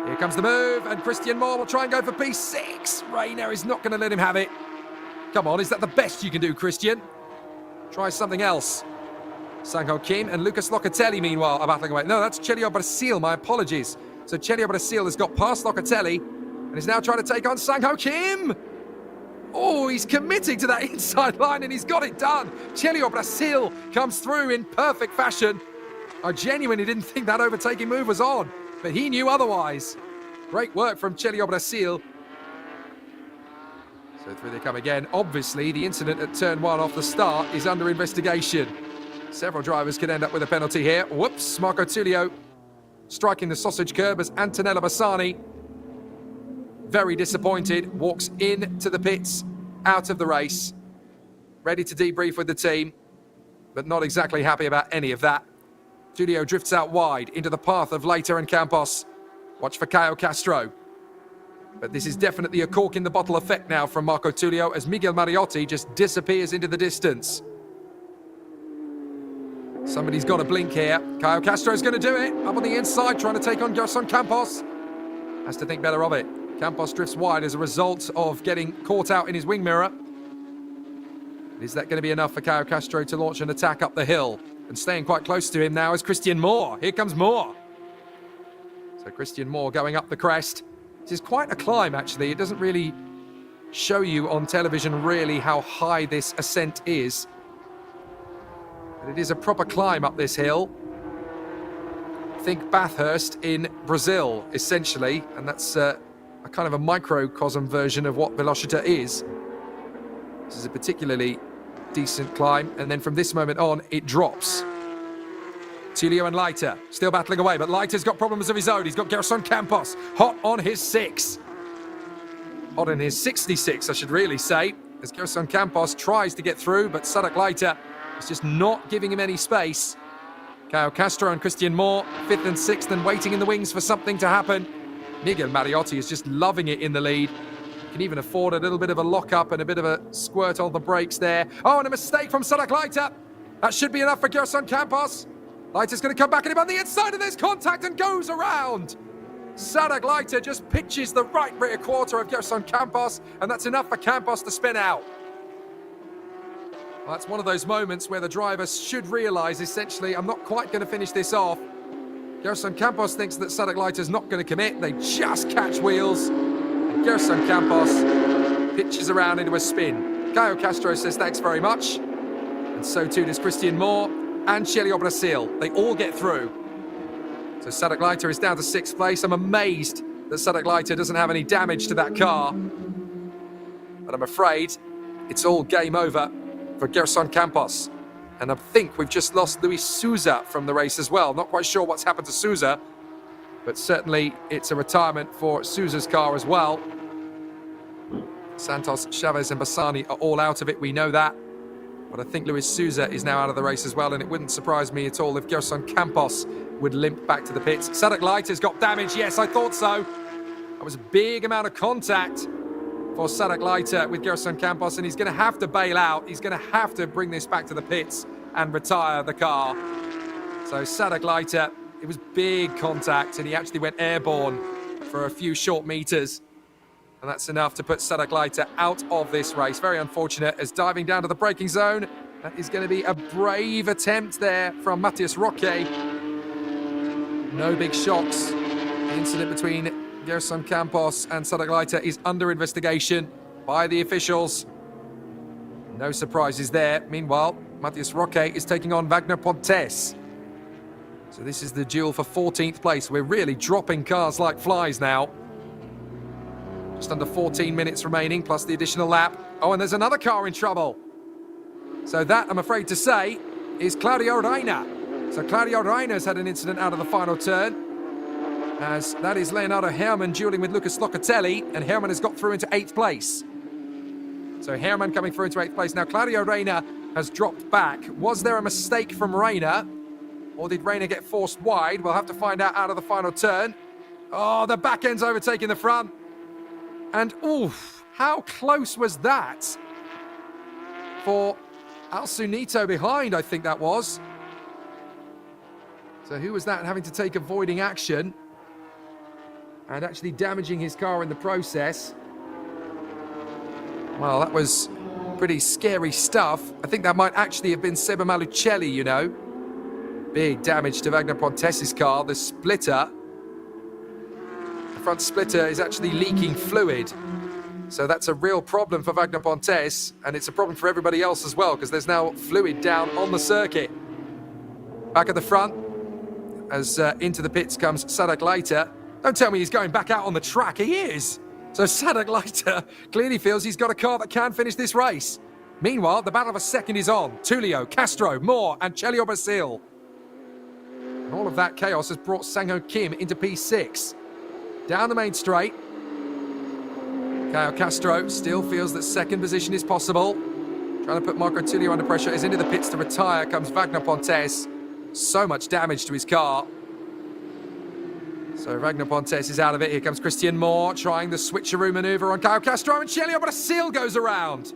Here comes the move, and Christian Moore will try and go for P6. Reina is not going to let him have it. Come on, is that the best you can do, Christian? Try something else. Sang-Ho Kim and Lucas Locatelli, meanwhile, are battling away. No, that's Celio Brasil, my apologies. So Celio Brasil has got past Locatelli and is now trying to take on Sang-Ho Kim. Oh, he's committing to that inside line and he's got it done. Celio Brasil comes through in perfect fashion. I genuinely didn't think that overtaking move was on, but he knew otherwise. Great work from Celio Brasil. So through they come again. Obviously, the incident at turn 1 off the start is under investigation. Several drivers could end up with a penalty here. Whoops, Marco Tullio striking the sausage curb as Antonella Bassani, very disappointed, walks into the pits, out of the race, ready to debrief with the team, but not exactly happy about any of that. Tullio drifts out wide into the path of Leiter and Campos. Watch for Caio Castro. But this is definitely a cork in the bottle effect now from Marco Tullio as Miguel Mariotti just disappears into the distance. Somebody's got to blink here. Caio Castro's going to do it. Up on the inside, trying to take on Geração Campos. Has to think better of it. Campos drifts wide as a result of getting caught out in his wing mirror. Is that going to be enough for Caio Castro to launch an attack up the hill? And staying quite close to him now is Christian Moore. Here comes Moore. So Christian Moore going up the crest. This is quite a climb, actually. It doesn't really show you on television really how high this ascent is. But it is a proper climb up this hill. Think Bathurst in Brazil, essentially. And that's a kind of a microcosm version of what Velocitta is. This is a particularly decent climb. And then from this moment on, it drops. Tulio and Leiter still battling away, but Leiter's got problems of his own. He's got Geração Campos hot on his 6. Hot on his 66, I should really say, as Geração Campos tries to get through, but Sadok Leiter is just not giving him any space. Caio Castro and Christian Moore, 5th and 6th, and waiting in the wings for something to happen. Miguel Mariotti is just loving it in the lead. Can even afford a little bit of a lock-up and a bit of a squirt on the brakes there. Oh, and a mistake from Sadok Leiter. That should be enough for Geração Campos. Leiter's going to come back at him on the inside, and there's contact and goes around. Sadok Leiter just pitches the right rear quarter of Geração Campos, and that's enough for Campos to spin out. Well, that's one of those moments where the driver should realise, essentially, I'm not quite going to finish this off. Geração Campos thinks that Sadok Leiter's not going to commit. They just catch wheels. And Geração Campos pitches around into a spin. Caio Castro says thanks very much. And so too does Christian Moore and Chega Brasil. They all get through. So Sadok Leiter is down to 6th place. I'm amazed that Sadok Leiter doesn't have any damage to that car. But I'm afraid it's all game over for Geração Campos. And I think we've just lost Luis Souza from the race as well. Not quite sure what's happened to Souza, but certainly it's a retirement for Souza's car as well. Santos, Chavez and Bassani are all out of it, we know that. But I think Luis Souza is now out of the race as well, and it wouldn't surprise me at all if Geração Campos would limp back to the pits. Sadok Leiter's got damage, yes, I thought so. That was a big amount of contact for Sadok Leiter with Geração Campos, and he's going to have to bail out. He's going to have to bring this back to the pits and retire the car. So Sadok Leiter, it was big contact, and he actually went airborne for a few short meters. And that's enough to put Sadok Leiter out of this race. Very unfortunate, as diving down to the braking zone. That is going to be a brave attempt there from Matheus Roque. No big shocks. The incident between Geração Campos and Sadok Leiter is under investigation by the officials. No surprises there. Meanwhile, Matheus Roque is taking on Wagner Pontes. So this is the duel for 14th place. We're really dropping cars like flies now. Just under 14 minutes remaining, plus the additional lap. Oh, and there's another car in trouble. So that, I'm afraid to say, is Claudio Reina. So Claudio Reina's had an incident out of the final turn, as that is Leonardo Hermann dueling with Lucas Locatelli, and Hermann has got through into 8th place. So Hermann coming through into 8th place. Now Claudio Reina has dropped back. Was there a mistake from Reina, or did Reina get forced wide? We'll have to find out of the final turn. Oh, the back end's overtaking the front. And, oof, how close was that? For Alsunito behind, I think that was. So who was that having to take avoiding action and actually damaging his car in the process? Well, that was pretty scary stuff. I think that might actually have been Seba Malucelli, you know. Big damage to Wagner Pontes' car. The splitter, the front splitter is actually leaking fluid. So that's a real problem for Wagner Pontes, and it's a problem for everybody else as well, because there's now fluid down on the circuit. Back at the front, as into the pits comes Sadok Leiter. Don't tell me he's going back out on the track. He is. So Sadok Leiter clearly feels he's got a car that can finish this race. Meanwhile, the battle for second is on. Tulio, Castro, Moore, and Chega Brasil. And all of that chaos has brought Sang-Ho Kim into P6. Down the main straight. Caio Castro still feels that second position is possible. Trying to put Marco Tulio under pressure. As into the pits to retire comes Wagner Pontes. So much damage to his car. So Wagner Pontes is out of it. Here comes Christian Moore trying the switcheroo maneuver on Caio Castro, and Chega Brasil goes around.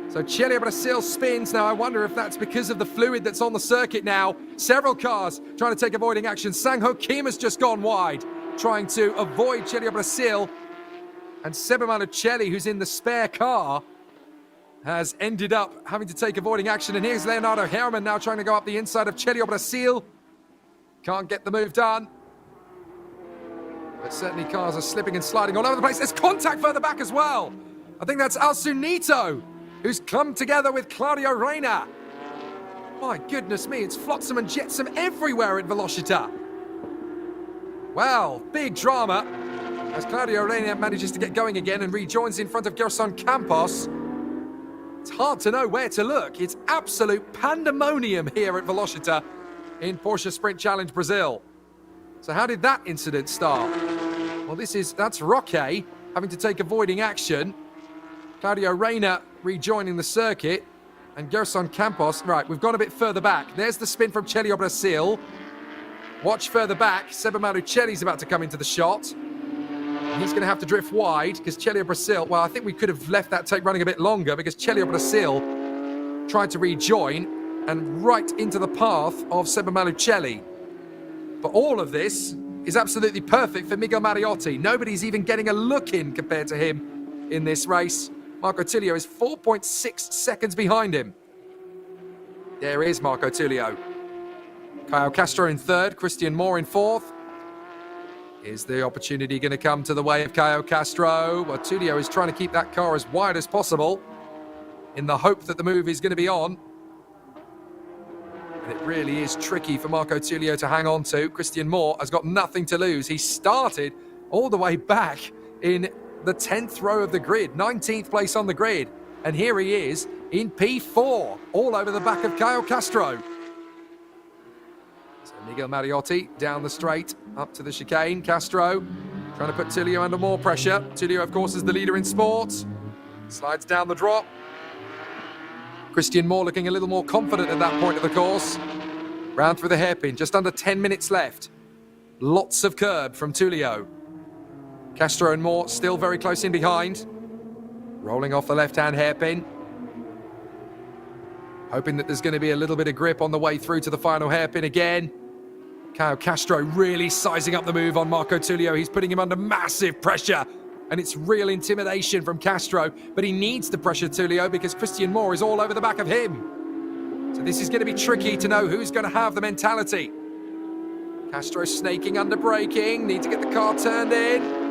So Chega Brasil spins. Now I wonder if that's because of the fluid that's on the circuit now. Several cars trying to take avoiding action. Sang-Ho Kim has just gone wide, trying to avoid Chega Brasil. And Seba Malucelli, who's in the spare car, has ended up having to take avoiding action. And here's Leonardo Hermann now trying to go up the inside of Chega Brasil. Can't get the move done. But certainly cars are slipping and sliding all over the place. There's contact further back as well. I think that's Alsunito, who's come together with Claudio Reina. My goodness me, it's flotsam and jetsam everywhere at Velocitta. Well, big drama as Claudio Reina manages to get going again and rejoins in front of Geração Campos. It's hard to know where to look. It's absolute pandemonium here at Velocitta. in Porsche Sprint Challenge Brazil. So how did that incident start? Well, that's Roque having to take avoiding action. Claudio Reina rejoining the circuit. And Geração Campos, right, we've gone a bit further back. There's the spin from Chelio Brasil. Watch further back. Seba Malucelli's about to come into the shot. He's going to have to drift wide because Chelio Brasil, well, I think we could have left that tape running a bit longer because Chelio Brasil tried to rejoin and right into the path of Seba Malucelli. But all of this is absolutely perfect for Miguel Mariotti. Nobody's even getting a look in compared to him in this race. Marco Tullio is 4.6 seconds behind him. There is Marco Tullio. Caio Castro in third, Christian Moore in fourth. Is the opportunity going to come to the way of Caio Castro? Well, Tullio is trying to keep that car as wide as possible in the hope that the move is going to be on. And it really is tricky for Marco Tullio to hang on to. Christian Moore has got nothing to lose. He started all the way back in the 10th row of the grid, 19th place on the grid. And here he is in P4, all over the back of Caio Castro. So Miguel Mariotti down the straight, up to the chicane. Castro trying to put Tullio under more pressure. Tullio, of course, is the leader in sports. Slides down the drop. Christian Moore looking a little more confident at that point of the course. Round through the hairpin, just under 10 minutes left. Lots of curb from Tullio. Castro and Moore still very close in behind. Rolling off the left-hand hairpin. Hoping that there's going to be a little bit of grip on the way through to the final hairpin again. Caio Castro really sizing up the move on Marco Tullio. He's putting him under massive pressure. And it's real intimidation from Castro. But he needs to pressure Tullio because Christian Moore is all over the back of him. So this is going to be tricky to know who's going to have the mentality. Castro snaking under braking. Need to get the car turned in.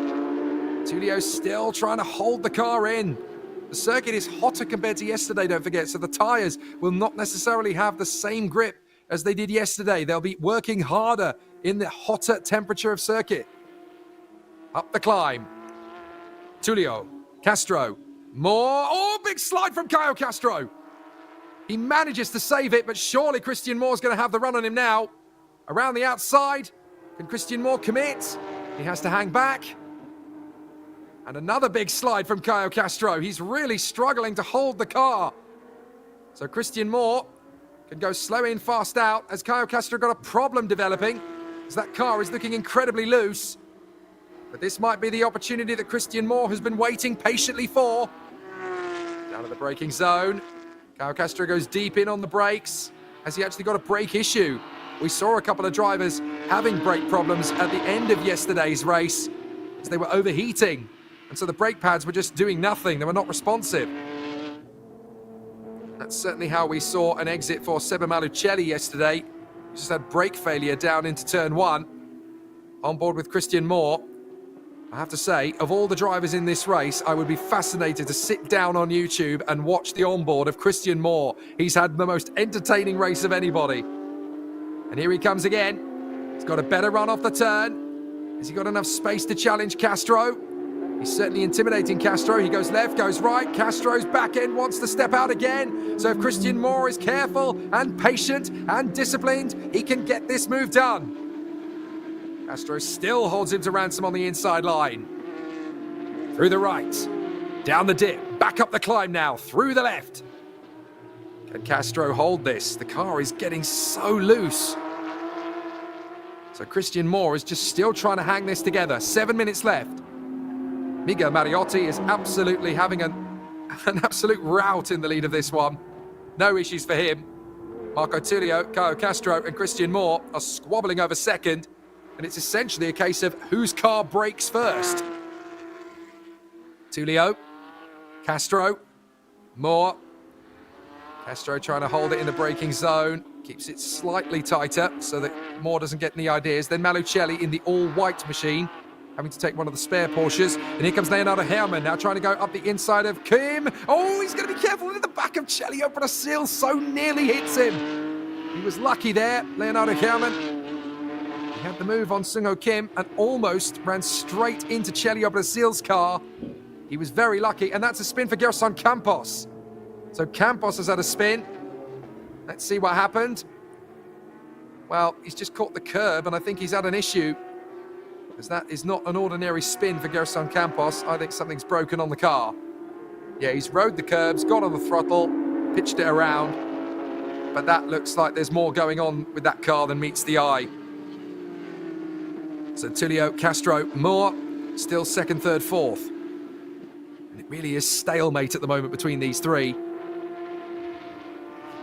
Tullio still trying to hold the car in. The circuit is hotter compared to yesterday, don't forget, so the tyres will not necessarily have the same grip as they did yesterday. They'll be working harder in the hotter temperature of circuit. Up the climb. Tullio, Castro, Moore. Oh, big slide from Caio Castro. He manages to save it, but surely Christian Moore's going to have the run on him now. Around the outside. Can Christian Moore commit? He has to hang back. And another big slide from Caio Castro. He's really struggling to hold the car. So Christian Moore can go slow in, fast out, as Caio Castro got a problem developing, as that car is looking incredibly loose. But this might be the opportunity that Christian Moore has been waiting patiently for. Down to the braking zone. Caio Castro goes deep in on the brakes. Has he actually got a brake issue? We saw a couple of drivers having brake problems at the end of yesterday's race, as they were overheating. And so the brake pads were just doing nothing. They were not responsive. That's certainly how we saw an exit for Seba Malucelli yesterday. He just had brake failure down into turn one. On board with Christian Moore. I have to say, of all the drivers in this race, I would be fascinated to sit down on YouTube and watch the onboard of Christian Moore. He's had the most entertaining race of anybody. And here he comes again. He's got a better run off the turn. Has he got enough space to challenge Castro? He's certainly intimidating Castro. He goes left, goes right. Castro's back end wants to step out again. So if Christian Moore is careful and patient and disciplined, he can get this move done. Castro still holds him to ransom on the inside line. Through the right, down the dip, back up the climb now, through the left. Can Castro hold this? The car is getting so loose. So Christian Moore is just still trying to hang this together. 7 minutes left. Miguel Mariotti is absolutely having an absolute rout in the lead of this one. No issues for him. Marco Tullio, Caio Castro and Christian Moore are squabbling over second. And it's essentially a case of whose car brakes first. Tullio, Castro, Moore. Castro trying to hold it in the braking zone. Keeps it slightly tighter so that Moore doesn't get any ideas. Then Malucelli in the all-white machine, having to take one of the spare Porsches. And here comes Leonardo Herman, now trying to go up the inside of Kim. Oh, he's going to be careful in the back of Chelio Brasil. So nearly hits him. He was lucky there, Leonardo Herman. He had the move on Sung-Ho Kim and almost ran straight into Chelio Brasil's car. He was very lucky, and that's a spin for Geração Campos. So Campos has had a spin. Let's see what happened. Well, he's just caught the curb, and I think he's had an issue, because that is not an ordinary spin for Geração Campos. I think something's broken on the car. Yeah, he's rode the curbs, got on the throttle, pitched it around, but that looks like there's more going on with that car than meets the eye. So Tulio, Castro, Moore, still second, third, fourth. And it really is stalemate at the moment between these three,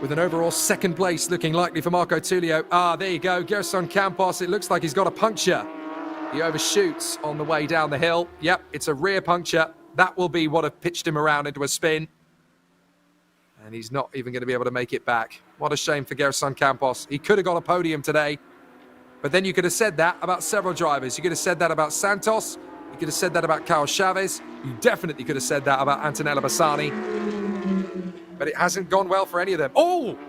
with an overall second place looking likely for Marco Tulio. Ah, there you go, Geração Campos. It looks like he's got a puncture. He overshoots on the way down the hill. Yep, it's a rear puncture. That will be what have pitched him around into a spin. And he's not even going to be able to make it back. What a shame for Geração Campos. He could have got a podium today. But then you could have said that about several drivers. You could have said that about Santos. You could have said that about Carlos Chavez. You definitely could have said that about Antonella Bassani. But it hasn't gone well for any of them. Oh!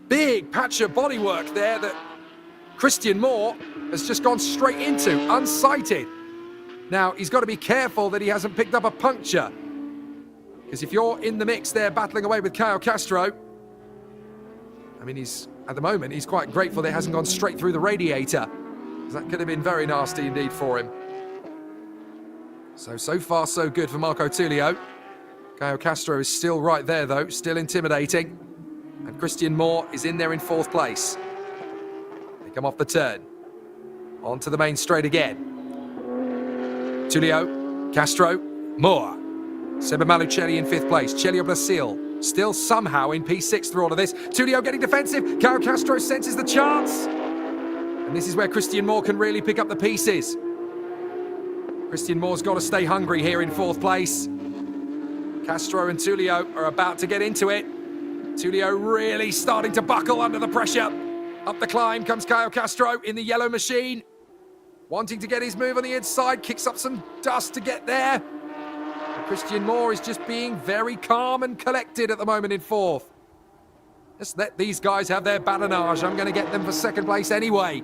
Big patch of bodywork there that Christian Moore has just gone straight into, unsighted. Now, he's got to be careful that he hasn't picked up a puncture. Because if you're in the mix there battling away with Caio Castro, I mean, at the moment, he's quite grateful that it hasn't gone straight through the radiator. That could have been very nasty indeed for him. So far, so good for Marco Tulio. Caio Castro is still right there, though, still intimidating. And Christian Moore is in there in fourth place. They come off the turn. Onto the main straight again. Tulio, Castro, Moore. Seba Malucelli in fifth place. Celio Brasil still somehow in P6 through all of this. Tulio getting defensive. Caio Castro senses the chance. And this is where Christian Moore can really pick up the pieces. Christian Moore's got to stay hungry here in fourth place. Castro and Tulio are about to get into it. Tulio really starting to buckle under the pressure. Up the climb comes Caio Castro in the yellow machine. Wanting to get his move on the inside, kicks up some dust to get there. And Christian Moore is just being very calm and collected at the moment in fourth. Just let these guys have their badinage. I'm going to get them for second place anyway.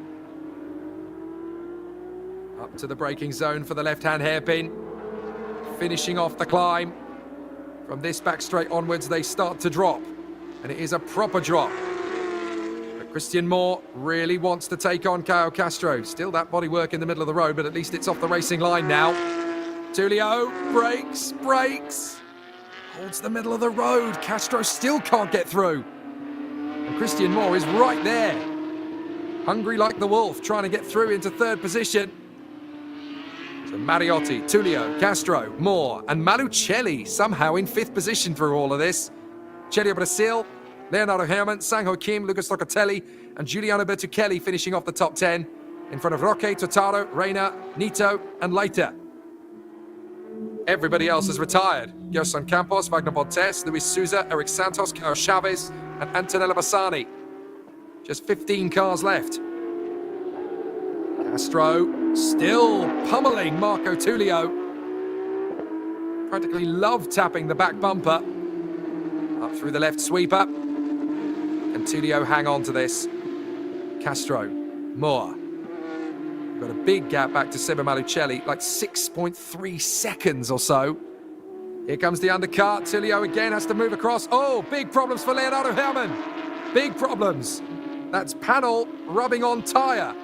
Up to the braking zone for the left-hand hairpin. Finishing off the climb. From this back straight onwards, they start to drop. And it is a proper drop. But Christian Moore really wants to take on Caio Castro. Still that bodywork in the middle of the road, but at least it's off the racing line now. Tulio brakes. Holds the middle of the road. Castro still can't get through. And Christian Moore is right there. Hungry like the wolf, trying to get through into third position. So Mariotti, Tulio, Castro, Moore, and Malucelli somehow in fifth position through all of this. Celio Brasil, Leonardo Herman, Sang-Ho Kim, Lucas Locatelli, and Giuliano Bertuccelli finishing off the top 10 in front of Roque, Totaro, Reina, Nito, and Leiter. Everybody else has retired. Geração Campos, Wagner Bontes, Luis Souza, Eric Santos, Carlos Chavez, and Antonella Bassani. Just 15 cars left. Castro still pummeling Marco Tulio. Practically love tapping the back bumper. Up through the left sweeper. And Tulio hang on to this. Castro, Moore. Got a big gap back to Seba Malucelli, like 6.3 seconds or so. Here comes the undercut. Tulio again has to move across. Oh, big problems for Leonardo Herman. Big problems. That's panel rubbing on tyre.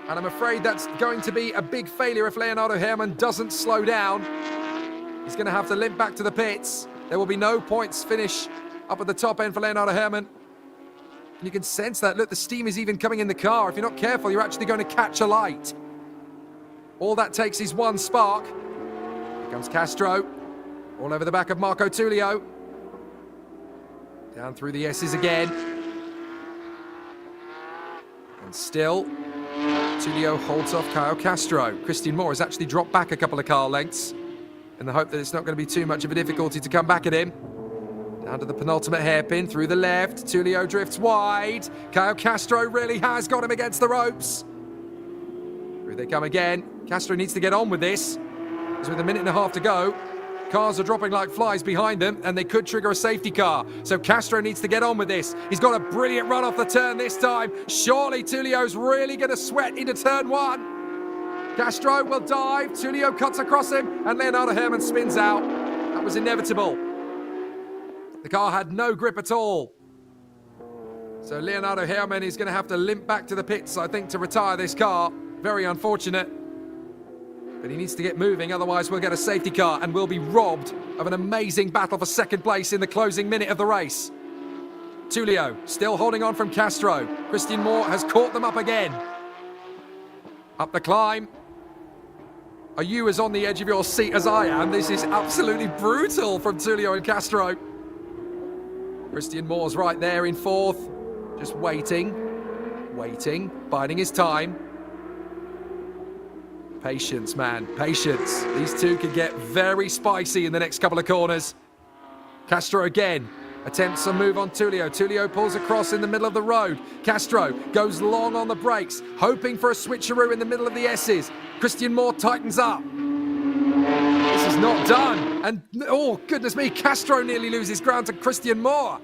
And I'm afraid that's going to be a big failure if Leonardo Herman doesn't slow down. He's going to have to limp back to the pits. There will be no points finish up at the top end for Leonardo Herman. And you can sense that. Look, the steam is even coming in the car. If you're not careful, you're actually going to catch a light. All that takes is one spark. Here comes Castro. All over the back of Marco Tulio. Down through the S's again. And still, Tulio holds off Caio Castro. Christian Moore has actually dropped back a couple of car lengths in the hope that it's not going to be too much of a difficulty to come back at him. Down to the penultimate hairpin, through the left. Tulio drifts wide. Caio Castro really has got him against the ropes. Through they come again. Castro needs to get on with this. Because with a minute and a half to go, cars are dropping like flies behind them, and they could trigger a safety car. So Castro needs to get on with this. He's got a brilliant run off the turn this time. Surely Tulio's really going to sweat into turn one. Castro will dive. Tulio cuts across him, and Leonardo Herman spins out. That was inevitable. The car had no grip at all. So Leonardo Herrmann is going to have to limp back to the pits, I think, to retire this car. Very unfortunate. But he needs to get moving, otherwise we'll get a safety car and we'll be robbed of an amazing battle for second place in the closing minute of the race. Tullio still holding on from Castro. Christian Moore has caught them up again. Up the climb. Are you as on the edge of your seat as I am? This is absolutely brutal from Tullio and Castro. Christian Moore's right there in fourth. Just waiting, biding his time. Patience, man, patience. These two could get very spicy in the next couple of corners. Castro again attempts a move on Tullio. Tullio pulls across in the middle of the road. Castro goes long on the brakes, hoping for a switcheroo in the middle of the S's. Christian Moore tightens up. This is not done. And, oh, goodness me, Castro nearly loses ground to Christian Moore.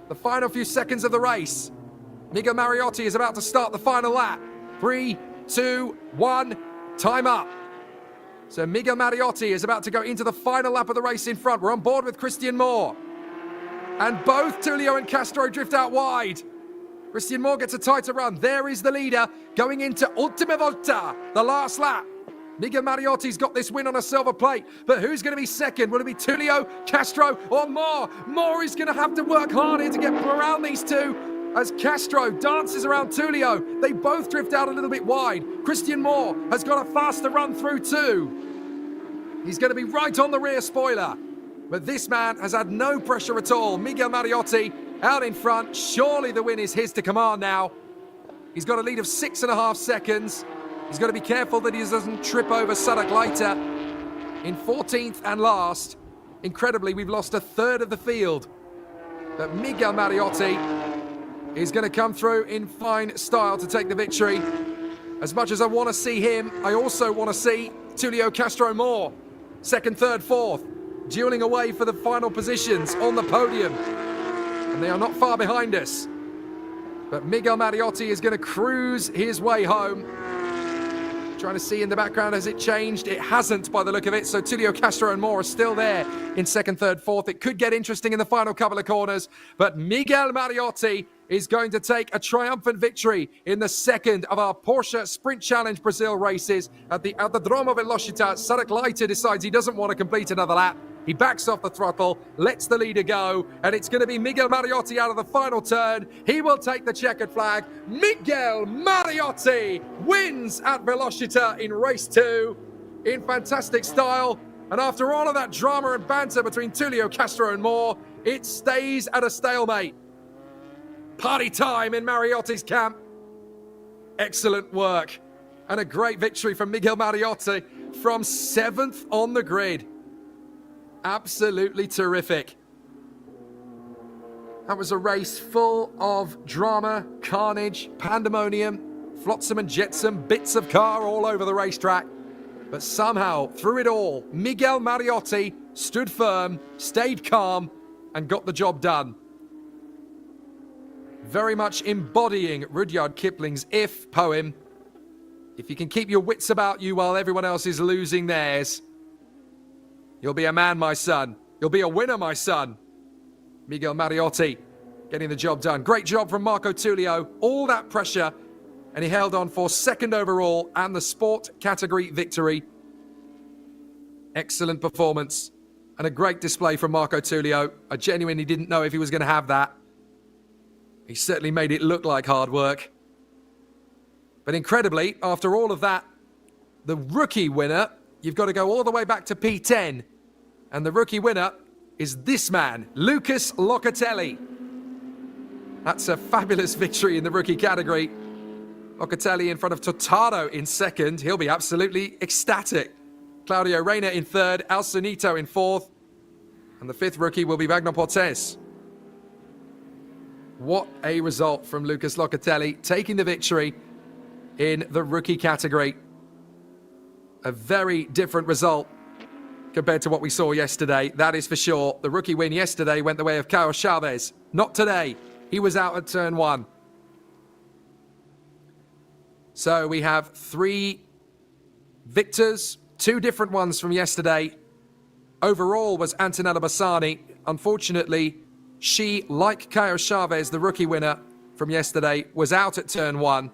The final few seconds of the race. Miguel Mariotti is about to start the final lap. 3, 2, 1, time up. So Miguel Mariotti is about to go into the final lap of the race in front. We're on board with Christian Moore. And both Tullio and Castro drift out wide. Christian Moore gets a tighter run. There is the leader going into Ultima Volta, the last lap. Miguel Mariotti's got this win on a silver plate, but who's going to be second? Will it be Tullio, Castro, or Moore? Moore is going to have to work hard here to get around these two as Castro dances around Tullio. They both drift out a little bit wide. Christian Moore has got a faster run through too. He's going to be right on the rear spoiler. But this man has had no pressure at all. Miguel Mariotti out in front. Surely the win is his to command now. He's got a lead of 6.5 seconds. He's got to be careful that he doesn't trip over Sadek Leiter in 14th and last. Incredibly, we've lost a third of the field. But Miguel Mariotti is going to come through in fine style to take the victory. As much as I want to see him, I also want to see Tullio Castro Moore. Second, third, fourth. Dueling away for the final positions on the podium. And they are not far behind us. But Miguel Mariotti is going to cruise his way home. Trying to see in the background, has it changed? It hasn't by the look of it. So Tullio Castro and Moore are still there in second, third, fourth. It could get interesting in the final couple of corners. But Miguel Mariotti is going to take a triumphant victory in the second of our Porsche Sprint Challenge Brazil races at the Autódromo Velocitta. Sadek Leiter decides he doesn't want to complete another lap. He backs off the throttle, lets the leader go, and it's going to be Miguel Mariotti out of the final turn. He will take the checkered flag. Miguel Mariotti wins at Velocitta in race 2 in fantastic style. And after all of that drama and banter between Tullio, Castro and Moore, it stays at a stalemate. Party time in Mariotti's camp. Excellent work. And a great victory from Miguel Mariotti from 7th on the grid. Absolutely terrific. That was a race full of drama, carnage, pandemonium, flotsam and jetsam, bits of car all over the racetrack. But somehow, through it all, Miguel Mariotti stood firm, stayed calm, and got the job done. Very much embodying Rudyard Kipling's If poem. If you can keep your wits about you while everyone else is losing theirs, you'll be a man, my son. You'll be a winner, my son. Miguel Mariotti getting the job done. Great job from Marco Tullio. All that pressure, and he held on for second overall and the sport category victory. Excellent performance and a great display from Marco Tullio. I genuinely didn't know if he was going to have that. He certainly made it look like hard work. But incredibly, after all of that, the rookie winner, you've got to go all the way back to P10. And the rookie winner is this man, Lucas Locatelli. That's a fabulous victory in the rookie category. Locatelli in front of Totaro in second. He'll be absolutely ecstatic. Claudio Reina in third, Alcinito in fourth. And the fifth rookie will be Wagner Portes. What a result from Lucas Locatelli, taking the victory in the rookie category. A very different result compared to what we saw yesterday, that is for sure. The rookie win yesterday went the way of Carlos Chavez. Not today. He was out at turn 1. So we have 3 victors, 2 different ones from yesterday. Overall was Antonella Bassani. Unfortunately, she, like Carlos Chavez, the rookie winner, from yesterday was out at turn 1.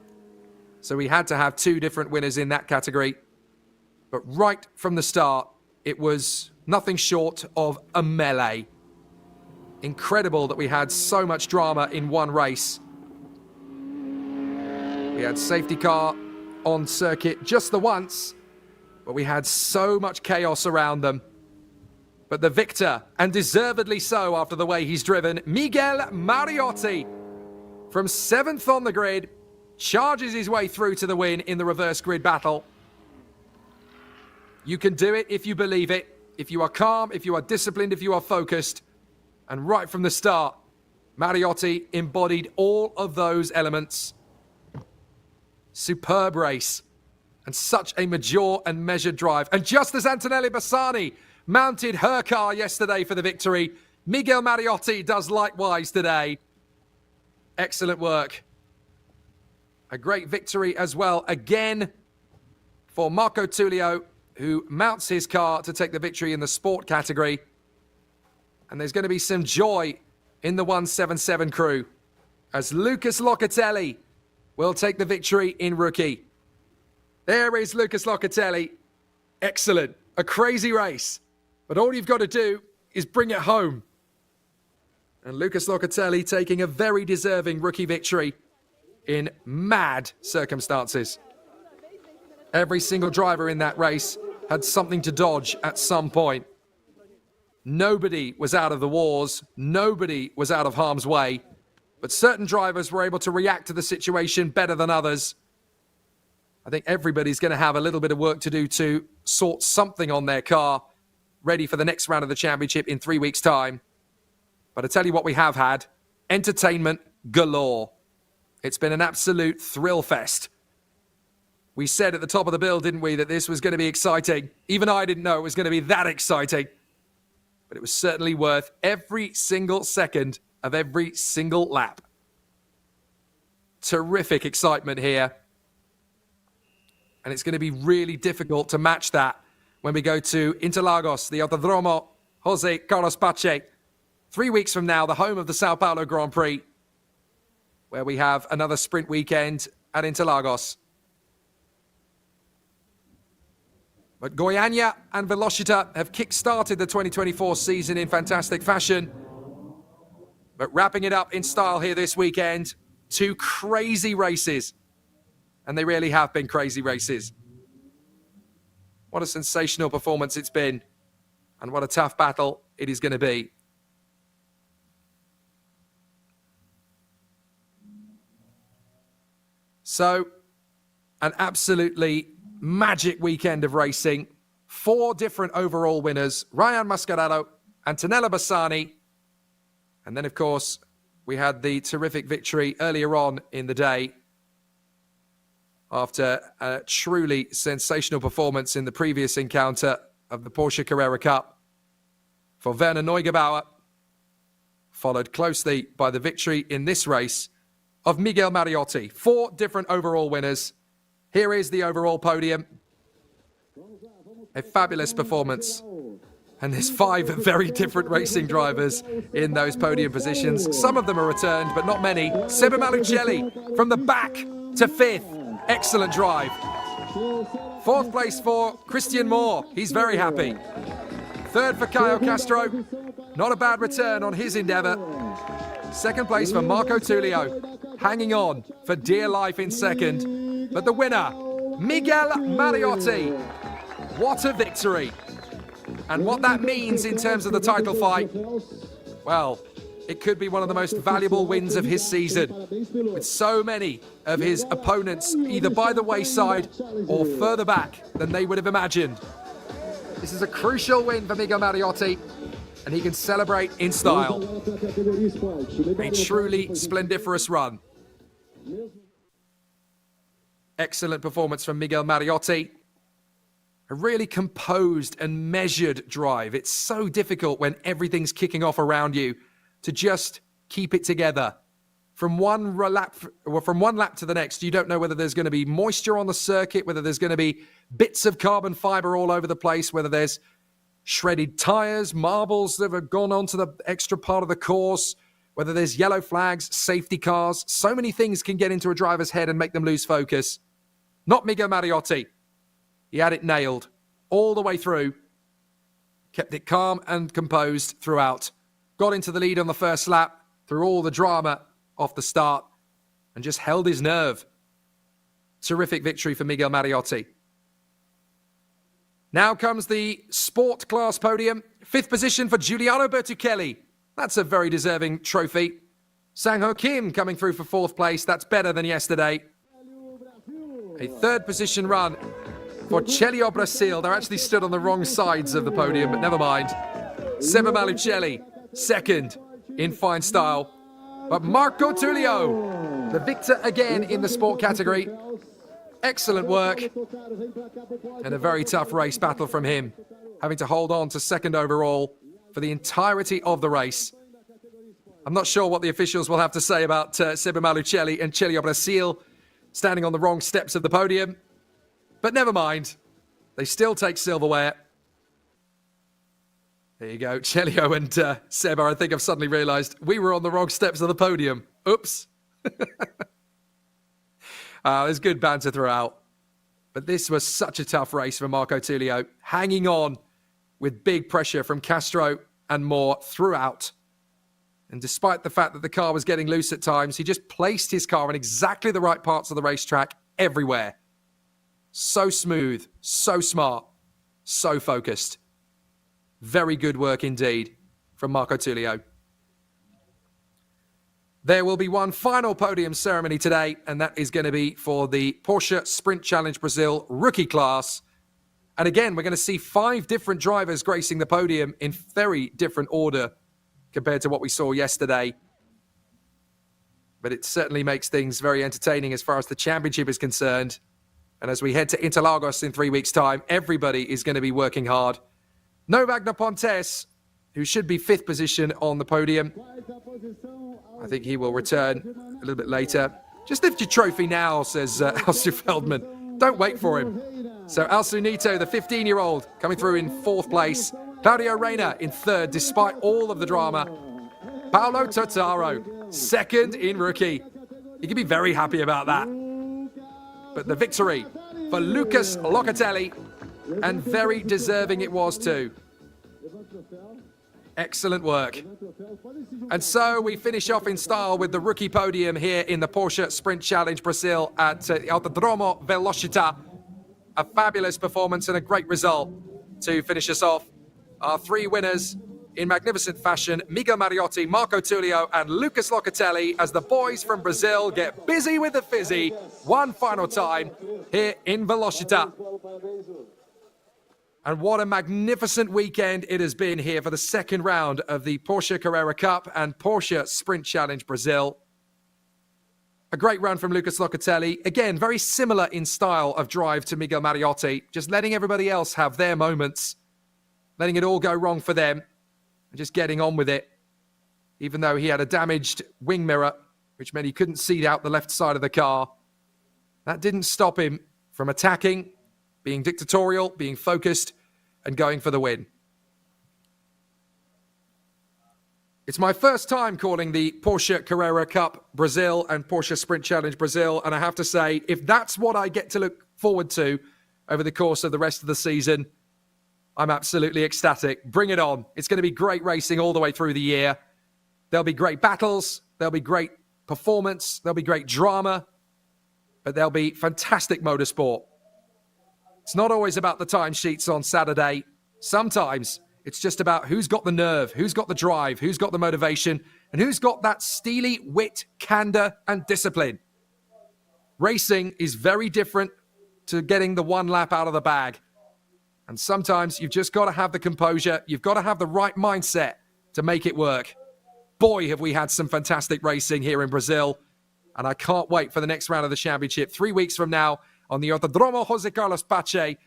So we had to have 2 different winners in that category. But right from the start, it was nothing short of a melee. Incredible that we had so much drama in one race. We had safety car on circuit just the once, but we had so much chaos around them. But the victor, and deservedly so after the way he's driven, Miguel Mariotti, from 7th on the grid, charges his way through to the win in the reverse grid battle. You can do it if you believe it, if you are calm, if you are disciplined, if you are focused. And right from the start, Mariotti embodied all of those elements. Superb race. And such a mature and measured drive. And just as Antonella Bassani mounted her car yesterday for the victory, Miguel Mariotti does likewise today. Excellent work. A great victory as well, again, for Marco Tullio, who mounts his car to take the victory in the sport category. And there's going to be some joy in the 177 crew, as Lucas Locatelli will take the victory in rookie. There is Lucas Locatelli. Excellent. A crazy race. But all you've got to do is bring it home. And Lucas Locatelli taking a very deserving rookie victory in mad circumstances. Every single driver in that race had something to dodge at some point. Nobody was out of the wars. Nobody was out of harm's way. But certain drivers were able to react to the situation better than others. I think everybody's going to have a little bit of work to do to sort something on their car, ready for the next round of the championship in 3 weeks' time. But I tell you what we have had, entertainment galore. It's been an absolute thrill fest. We said at the top of the bill, didn't we, that this was going to be exciting. Even I didn't know it was going to be that exciting. But it was certainly worth every single second of every single lap. Terrific excitement here. And it's going to be really difficult to match that when we go to Interlagos, the Autódromo José Carlos Pache. 3 weeks from now, the home of the Sao Paulo Grand Prix, where we have another sprint weekend at Interlagos. But Goiânia and Velocitta have kick-started the 2024 season in fantastic fashion. But wrapping it up in style here this weekend, 2 crazy races. And they really have been crazy races. What a sensational performance it's been. And what a tough battle it is going to be. So, an absolutely magic weekend of racing. 4 different overall winners. Ryan Mascherano, Antonella Bassani. And then, of course, we had the terrific victory earlier on in the day after a truly sensational performance in the previous encounter of the Porsche Carrera Cup for Werner Neugebauer, followed closely by the victory in this race of Miguel Mariotti. 4 different overall winners. Here is the overall podium. A fabulous performance. And there's 5 very different racing drivers in those podium positions. Some of them are returned, but not many. Seba Malucelli from the back to 5th. Excellent drive. 4th place for Christian Moore. He's very happy. 3rd for Caio Castro. Not a bad return on his endeavour. 2nd place for Marco Tullio. Hanging on for dear life in 2nd. But the winner, Miguel Mariotti. What a victory. And what that means in terms of the title fight, well, it could be one of the most valuable wins of his season, with so many of his opponents either by the wayside or further back than they would have imagined. This is a crucial win for Miguel Mariotti, and he can celebrate in style. A truly splendiferous run. Excellent performance from Miguel Mariotti. A really composed and measured drive. It's so difficult when everything's kicking off around you to just keep it together. From one lap to the next, you don't know whether there's going to be moisture on the circuit, whether there's going to be bits of carbon fiber all over the place, whether there's shredded tires, marbles that have gone onto the extra part of the course, whether there's yellow flags, safety cars, so many things can get into a driver's head and make them lose focus. Not Miguel Mariotti. He had it nailed all the way through. Kept it calm and composed throughout. Got into the lead on the first lap through all the drama off the start and just held his nerve. Terrific victory for Miguel Mariotti. Now comes the sport class podium. 5th position for Giuliano Bertuccelli. That's a very deserving trophy. Sang-Ho Kim coming through for 4th place. That's better than yesterday. A 3rd position run for Celio Brasil. They're actually stood on the wrong sides of the podium, but never mind. Seba Malucelli, 2nd in fine style. But Marco Tullio, the victor again in the sport category. Excellent work. And a very tough race battle from him, having to hold on to 2nd overall for the entirety of the race. I'm not sure what the officials will have to say about Seba Malucelli and Celio Brasil standing on the wrong steps of the podium. But never mind. They still take silverware. There you go. Celio and Seba, I think I've suddenly realised we were on the wrong steps of the podium. Oops. There's good banter throughout. But this was such a tough race for Marco Tullio, hanging on with big pressure from Castro and Moore throughout. And despite the fact that the car was getting loose at times, he just placed his car in exactly the right parts of the racetrack everywhere. So smooth, so smart, so focused. Very good work indeed from Marco Tullio. There will be one final podium ceremony today, and that is going to be for the Porsche Sprint Challenge Brazil rookie class. And again, we're going to see 5 different drivers gracing the podium in very different order compared to what we saw yesterday. But it certainly makes things very entertaining as far as the championship is concerned. And as we head to Interlagos in 3 weeks' time, everybody is going to be working hard. Novak Pontes, who should be 5th position on the podium. I think he will return a little bit later. Just lift your trophy now, says Alsu Feldman. Don't wait for him. So Alsu Nito, the 15-year-old, coming through in 4th place. Claudio Reina in 3rd, despite all of the drama. Paolo Totaro, 2nd in rookie. You can be very happy about that. But the victory for Lucas Locatelli, and very deserving it was too. Excellent work. And so we finish off in style with the rookie podium here in the Porsche Sprint Challenge Brazil at Autódromo Velocitta. A fabulous performance and a great result to finish us off. Our 3 winners in magnificent fashion, Miguel Mariotti, Marco Tullio and Lucas Locatelli, as the boys from Brazil get busy with the fizzy one final time here in Velocitta. And what a magnificent weekend it has been here for the 2nd round of the Porsche Carrera Cup and Porsche Sprint Challenge Brazil. A great run from Lucas Locatelli. Again, very similar in style of drive to Miguel Mariotti, just letting everybody else have their moments, letting it all go wrong for them, and just getting on with it. Even though he had a damaged wing mirror, which meant he couldn't see out the left side of the car, that didn't stop him from attacking, being dictatorial, being focused, and going for the win. It's my first time calling the Porsche Carrera Cup Brazil and Porsche Sprint Challenge Brazil, and I have to say, if that's what I get to look forward to over the course of the rest of the season, I'm absolutely ecstatic. Bring it on. It's going to be great racing all the way through the year. There'll be great battles, there'll be great performance, there'll be great drama, but there'll be fantastic motorsport. It's not always about the timesheets on Saturday. Sometimes it's just about who's got the nerve, who's got the drive, who's got the motivation, and who's got that steely wit, candor, and discipline. Racing is very different to getting the one lap out of the bag. And sometimes you've just got to have the composure. You've got to have the right mindset to make it work. Boy, have we had some fantastic racing here in Brazil. And I can't wait for the next round of the championship 3 weeks from now on the Autódromo José Carlos Pache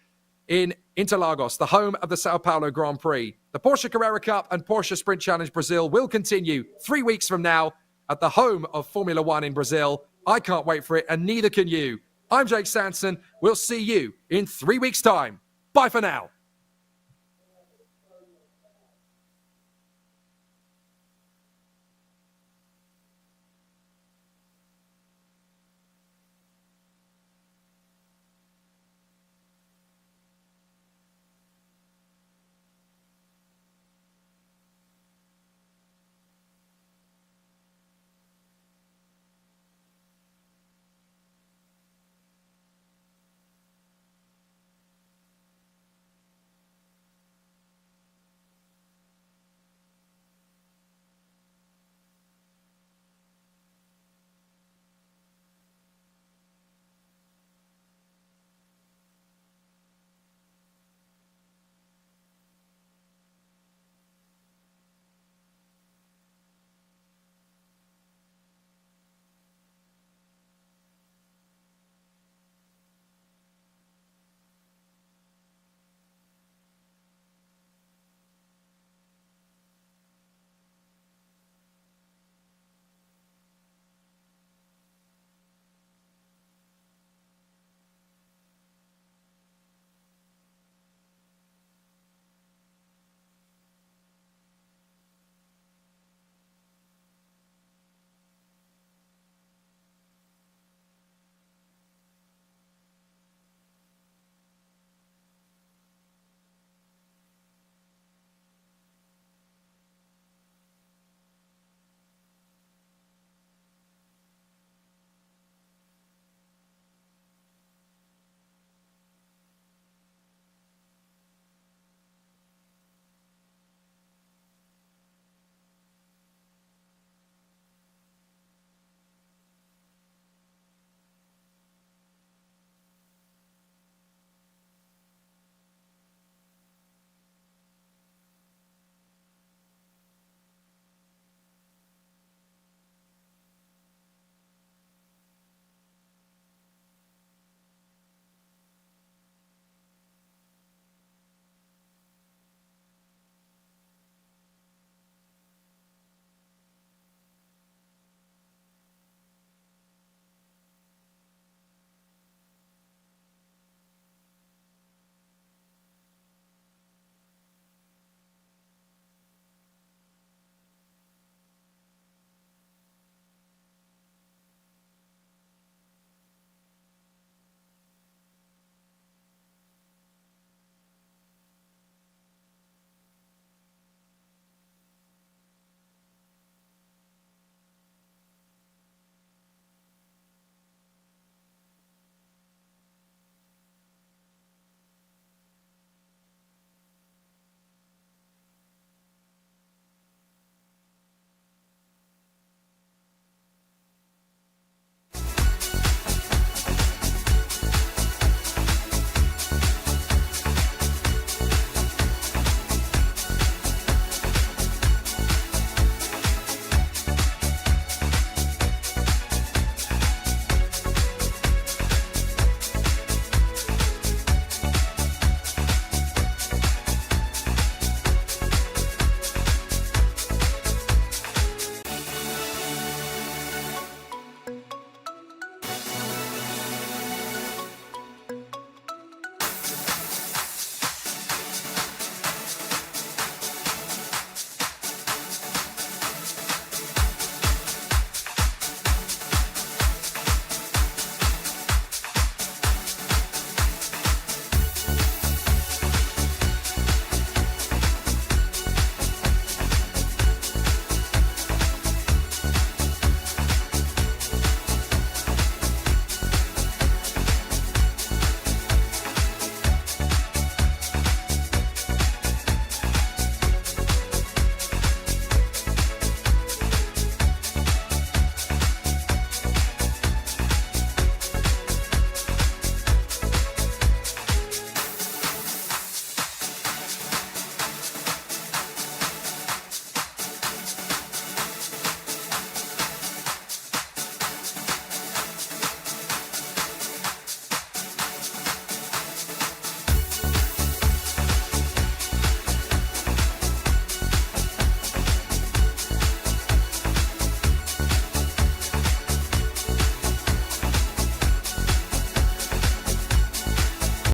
in Interlagos, the home of the Sao Paulo Grand Prix. The Porsche Carrera Cup and Porsche Sprint Challenge Brazil will continue 3 weeks from now at the home of Formula One in Brazil. I can't wait for it, and neither can you. I'm Jake Sanson. We'll see you in 3 weeks' time. Bye for now.